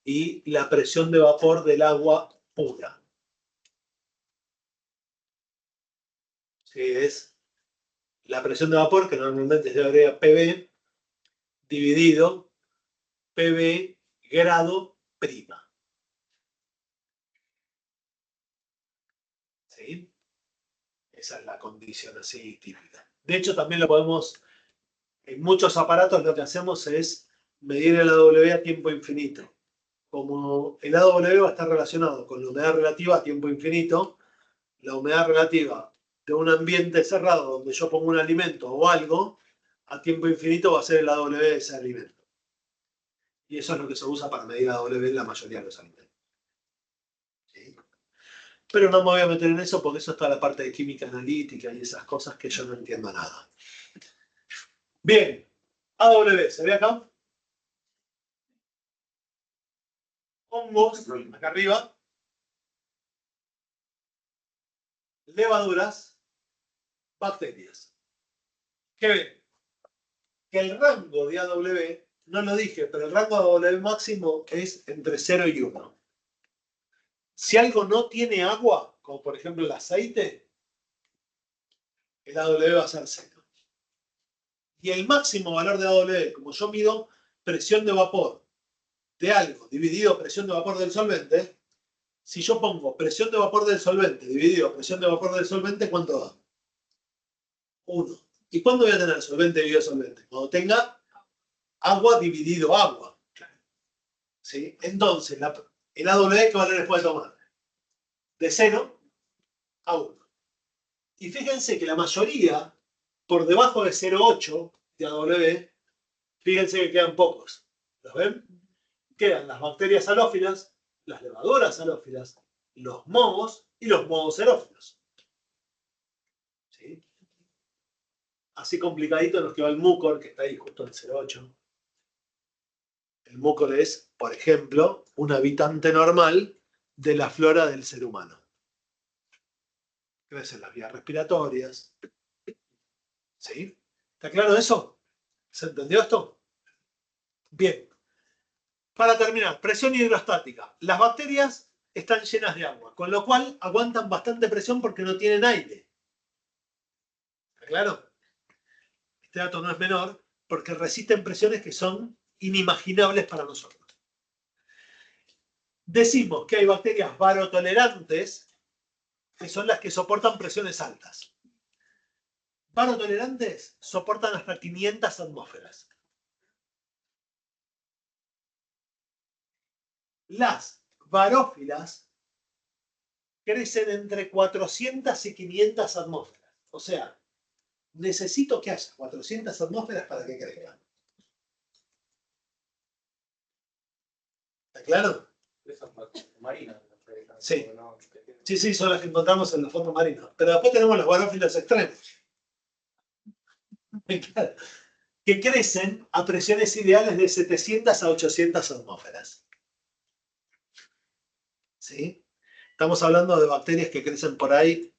y la presión de vapor del agua pura. Que es la presión de vapor, que normalmente se agrega PV, dividido PV grado prima. ¿Sí? Esa es la condición así típica. De hecho, también lo podemos, en muchos aparatos lo que hacemos es medir el AW a tiempo infinito. Como el AW va a estar relacionado con la humedad relativa a tiempo infinito, la humedad relativa de un ambiente cerrado donde yo pongo un alimento o algo, a tiempo infinito va a ser el AW de ese alimento. Y eso es lo que se usa para medir AW en la mayoría de los alimentos. ¿Sí? Pero no me voy a meter en eso porque eso está la parte de química analítica y esas cosas que yo no entiendo nada. Bien, AW, ¿se ve acá? Hongos, acá arriba. levaduras, bacterias. ¿Qué ven? Que el rango de AW, no lo dije, pero el rango de AW máximo es entre 0 y 1. Si algo no tiene agua, como por ejemplo el aceite, el AW va a ser 0. Y el máximo valor de AW, como yo mido presión de vapor de algo dividido presión de vapor del solvente, si yo pongo presión de vapor del solvente dividido presión de vapor del solvente, ¿cuánto da? 1. ¿Y cuándo voy a tener solvente dividido solvente? Cuando tenga agua dividido agua. ¿Sí? Entonces, el AW, ¿qué valores puede tomar? De 0 a 1. Y fíjense que la mayoría, por debajo de 0,8 de AW, fíjense que quedan pocos. ¿Los ven? Quedan las bacterias halófilas, las levaduras halófilas, los mohos y los mohos xerófilos. ¿Sí? Así complicadito nos queda el mucor, que está ahí justo en 0,8. El mucor es, por ejemplo, un habitante normal de la flora del ser humano. Crecen las vías respiratorias. ¿Sí? ¿Está claro eso? ¿Se entendió esto? Bien. Para terminar, presión hidrostática. Las bacterias están llenas de agua, con lo cual aguantan bastante presión porque no tienen aire. ¿Está claro? Este dato no es menor porque resisten presiones que son inimaginables para nosotros. Decimos que hay bacterias barotolerantes, que son las que soportan presiones altas. Barotolerantes soportan hasta 500 atmósferas. Las barófilas crecen entre 400 y 500 atmósferas. O sea, necesito que haya 400 atmósferas para que crezcan. ¿Está claro? Esas marinas. Sí. Sí, son las que encontramos en los fondos marinos. Pero después tenemos los barófilos extremos. Que crecen a presiones ideales de 700 a 800 atmósferas. ¿Sí? Estamos hablando de bacterias que crecen por ahí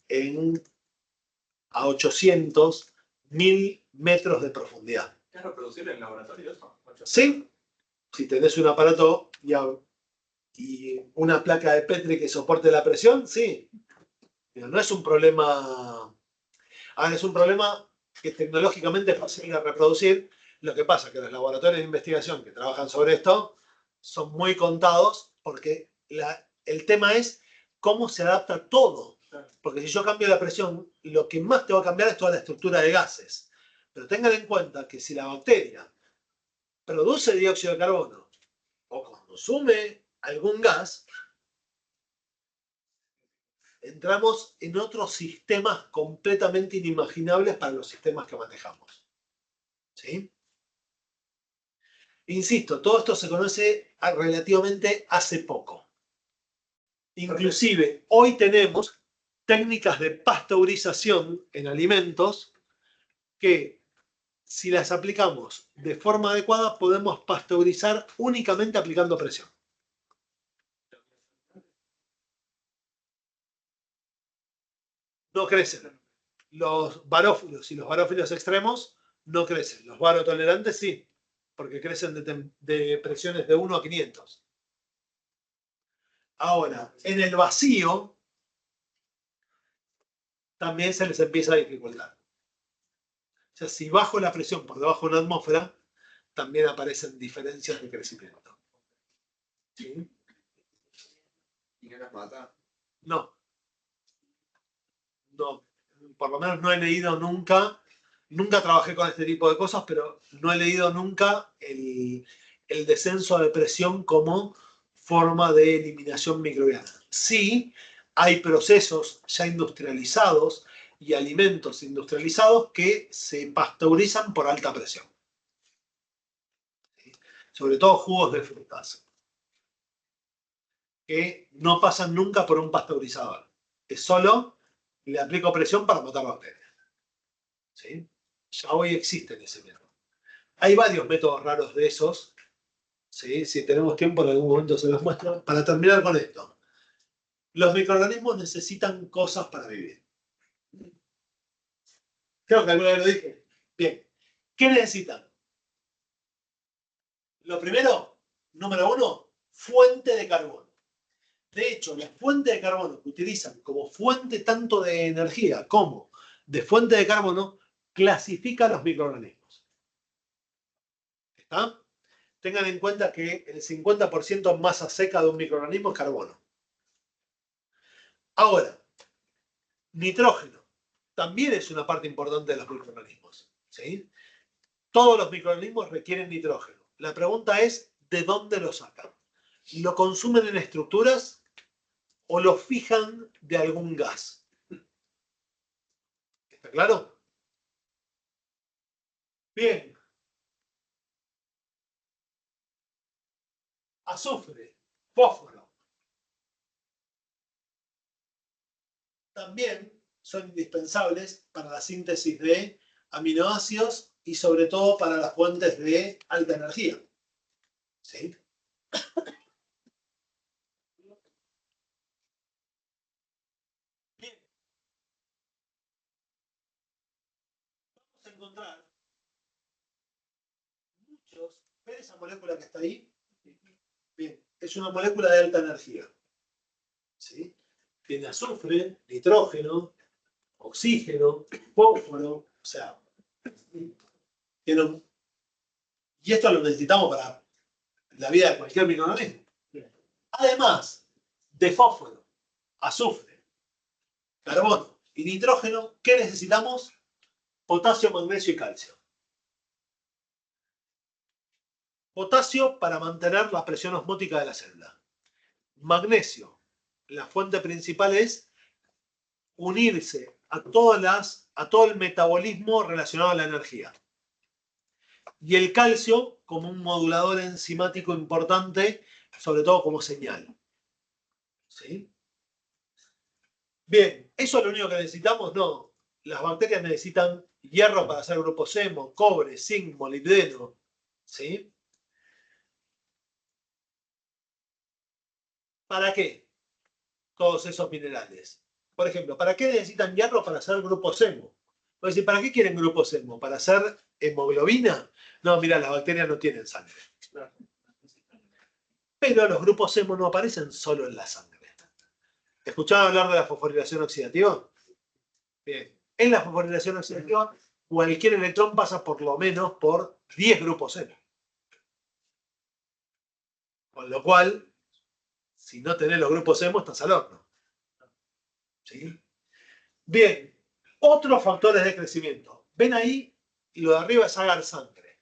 a 800, 1000 metros de profundidad. ¿Es reproducible en laboratorio eso? Sí, si tenés un aparato y una placa de Petri que soporte la presión, sí. Pero no es un problema. Ahora, es un problema que tecnológicamente es fácil de reproducir. Lo que pasa es que los laboratorios de investigación que trabajan sobre esto son muy contados porque el tema es cómo se adapta todo. Porque si yo cambio la presión, lo que más te va a cambiar es toda la estructura de gases. Pero tengan en cuenta que si la bacteria produce dióxido de carbono o consume algún gas, entramos en otros sistemas completamente inimaginables para los sistemas que manejamos. ¿Sí? Insisto, todo esto se conoce relativamente hace poco. Inclusive, hoy tenemos técnicas de pasteurización en alimentos que, si las aplicamos de forma adecuada, podemos pasteurizar únicamente aplicando presión. No crecen. Los barófilos y los barófilos extremos no crecen. Los barotolerantes sí, porque crecen de presiones de 1 a 500. Ahora, en el vacío también se les empieza a dificultar. O sea, si bajo la presión por debajo de una atmósfera, también aparecen diferencias de crecimiento. ¿Sí? ¿Y qué las mata? No. No. Por lo menos no he leído nunca. Nunca trabajé con este tipo de cosas, pero no he leído nunca el descenso de presión como forma de eliminación microbiana. Sí, hay procesos ya industrializados y alimentos industrializados que se pasteurizan por alta presión. ¿Sí? Sobre todo jugos de frutas, que no pasan nunca por un pasteurizador. Es solo le aplico presión para matar bacterias. ¿Sí? Ya hoy existen ese método. Hay varios métodos raros de esos. ¿Sí? Si tenemos tiempo, en algún momento se los muestro. Para terminar con esto. Los microorganismos necesitan cosas para vivir. Creo que alguna vez lo dije. Bien. ¿Qué necesitan? Lo primero, número uno, fuente de carbono. De hecho, la fuente de carbono que utilizan como fuente tanto de energía como de fuente de carbono clasifica los microorganismos. ¿Está? Tengan en cuenta que el 50% masa seca de un microorganismo es carbono. Ahora, nitrógeno también es una parte importante de los microorganismos. ¿Sí? Todos los microorganismos requieren nitrógeno. La pregunta es, ¿de dónde lo sacan? ¿Lo consumen en estructuras o lo fijan de algún gas? ¿Está claro? Bien. Azufre, fósforo. También son indispensables para la síntesis de aminoácidos y sobre todo para las fuentes de alta energía. ¿Sí? Bien. Vamos a encontrar muchos. ¿Ven esa molécula que está ahí? Bien, es una molécula de alta energía. ¿Sí? Tiene azufre, nitrógeno, oxígeno, fósforo, o sea, tiene un... Y esto lo necesitamos para la vida de cualquier microorganismo. Además de fósforo, azufre, carbono y nitrógeno, ¿qué necesitamos? Potasio, magnesio y calcio. Potasio para mantener la presión osmótica de la célula. Magnesio, la fuente principal es unirse a todo el metabolismo relacionado a la energía. Y el calcio como un modulador enzimático importante, sobre todo como señal. ¿Sí? Bien, ¿eso es lo único que necesitamos? No. Las bacterias necesitan hierro para hacer grupos hemo, cobre, zinc, molibdeno. ¿Sí? ¿Para qué todos esos minerales? Por ejemplo, ¿para qué necesitan hierro para hacer grupos hemo? Puede decir, ¿para qué quieren grupos hemo? ¿Para hacer hemoglobina? No, mira, las bacterias no tienen sangre. Pero los grupos hemo no aparecen solo en la sangre. ¿Escucharon hablar de la fosforilación oxidativa? Bien. En la fosforilación oxidativa, cualquier electrón pasa por lo menos por 10 grupos hemo. Con lo cual, si no tenés los grupos hemo, estás al horno. ¿Sí? Bien. Otros factores de crecimiento. Ven ahí, lo de arriba es agar sangre.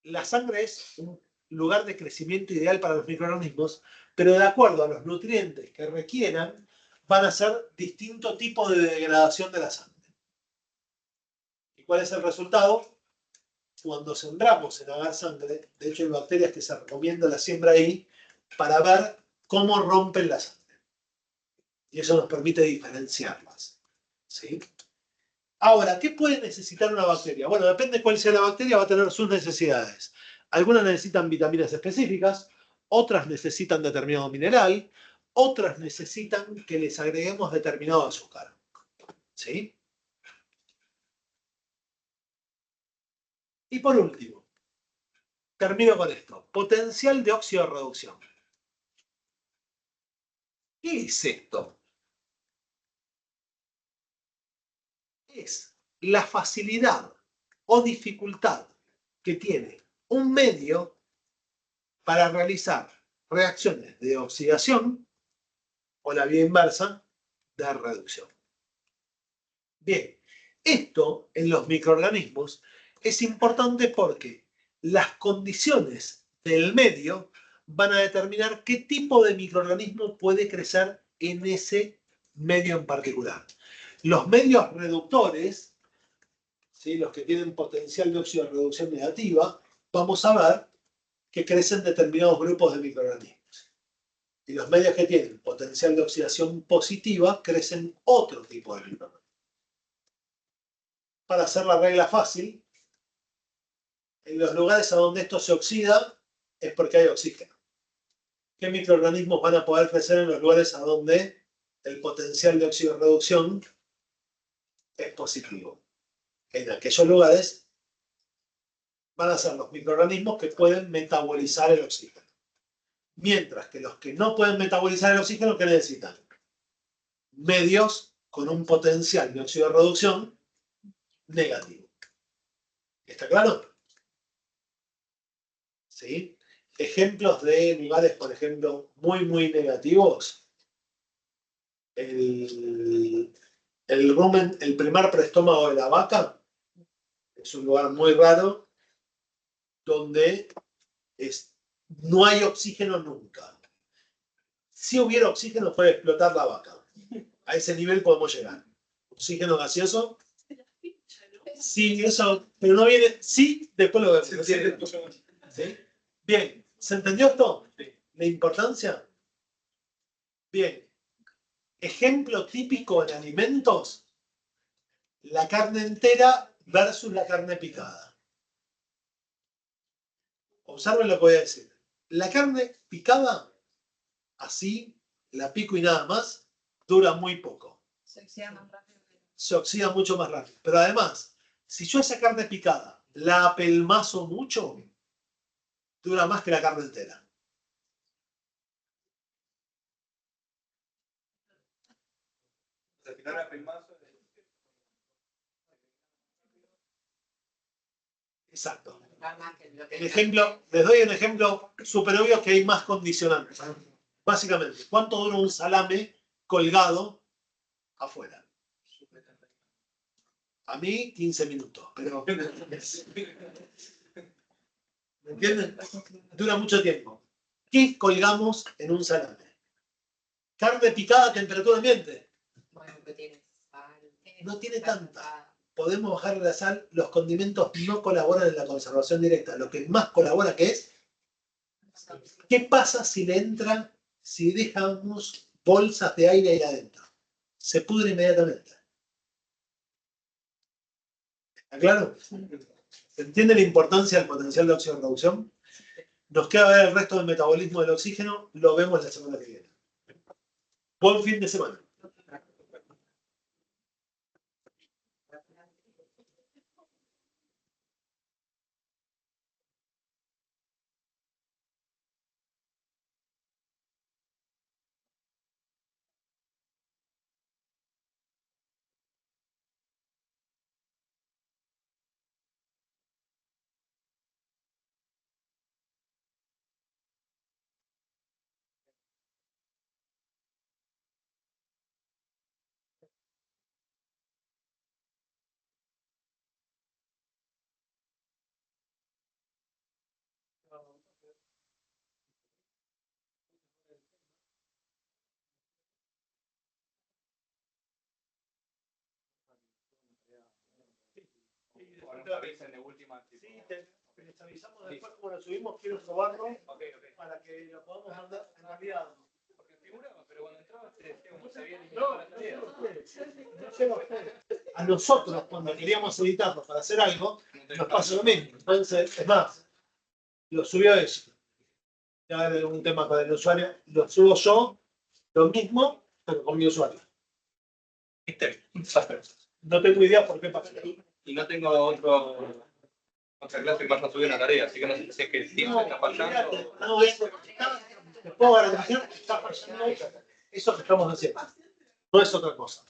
La sangre es un lugar de crecimiento ideal para los microorganismos, pero de acuerdo a los nutrientes que requieran, van a ser distintos tipos de degradación de la sangre. ¿Y cuál es el resultado? Cuando sembramos en agar sangre, de hecho hay bacterias que se recomienda la siembra ahí para ver cómo rompen la sangre. Y eso nos permite diferenciarlas. ¿Sí? Ahora, ¿qué puede necesitar una bacteria? Bueno, depende de cuál sea la bacteria, va a tener sus necesidades. Algunas necesitan vitaminas específicas, otras necesitan determinado mineral, otras necesitan que les agreguemos determinado azúcar. ¿Sí? Y por último, termino con esto. Potencial de oxidorreducción. ¿Qué es esto? Es la facilidad o dificultad que tiene un medio para realizar reacciones de oxidación o la vía inversa de reducción. Bien, esto en los microorganismos es importante porque las condiciones del medio van a determinar qué tipo de microorganismo puede crecer en ese medio en particular. Los medios reductores, ¿sí?, los que tienen potencial de oxidorreducción negativa, vamos a ver que crecen determinados grupos de microorganismos. Y los medios que tienen potencial de oxidación positiva crecen otro tipo de microorganismos. Para hacer la regla fácil, en los lugares a donde esto se oxida es porque hay oxígeno. ¿Qué microorganismos van a poder crecer en los lugares a donde el potencial de oxidorreducción es positivo. En aquellos lugares van a ser los microorganismos que pueden metabolizar el oxígeno. Mientras que los que no pueden metabolizar el oxígeno, ¿qué necesitan? Medios con un potencial de óxido de reducción negativo. ¿Está claro? ¿Sí? Ejemplos de lugares, por ejemplo, muy negativos. El rumen, el primer preestómago de la vaca, es un lugar muy raro donde no hay oxígeno nunca. Si hubiera oxígeno puede explotar la vaca. A ese nivel podemos llegar. Oxígeno gaseoso. Sí, eso, pero no viene. Sí, después lo vemos. ¿Sí? Bien, ¿se entendió esto? ¿La importancia? Bien. Ejemplo típico en alimentos: la carne entera versus la carne picada. Observen lo que voy a decir. La carne picada, así, la pico y nada más, dura muy poco. Se oxida más rápido. Se oxida mucho más rápido. Pero además, si yo esa carne picada la apelmazo mucho, dura más que la carne entera. Exacto. El ejemplo, les doy un ejemplo súper obvio que hay más condicionantes. Básicamente, ¿cuánto dura un salame colgado afuera? A mí, 15 minutos. Pero, ¿me entienden? Dura mucho tiempo. ¿Qué colgamos en un salame? Carne picada a temperatura ambiente. Bueno, que tiene sal. No tiene tanta. Podemos bajarle la sal. Los condimentos no colaboran en la conservación directa. Lo que más colabora, ¿qué es? ¿Qué pasa si le entra, si dejamos bolsas de aire ahí adentro? Se pudre inmediatamente. ¿Está claro? ¿Entiende la importancia del potencial de óxido de reducción? Nos queda ver el resto del metabolismo del oxígeno. Lo vemos la semana que viene. Buen fin de semana. Les avisamos después cómo lo subimos, quiero probarlo para que lo podamos mandar en realidad. Porque figuraba, pero cuando entraba se decía como se había No, eliminado la tarea. no llega a ustedes. A nosotros, cuando queríamos editarlo para hacer algo, nos pasa lo mismo. Entonces, es más, lo subió eso. Ya hay un tema con el usuario, lo subo yo, lo mismo, pero con mi usuario. No tengo idea por qué pasa. Y no tengo otra clase que más no subió una tarea, así que no sé si es que el tiempo está fallando. No, eso te puedo garantizar que está fallando eso que estamos haciendo. No es otra cosa.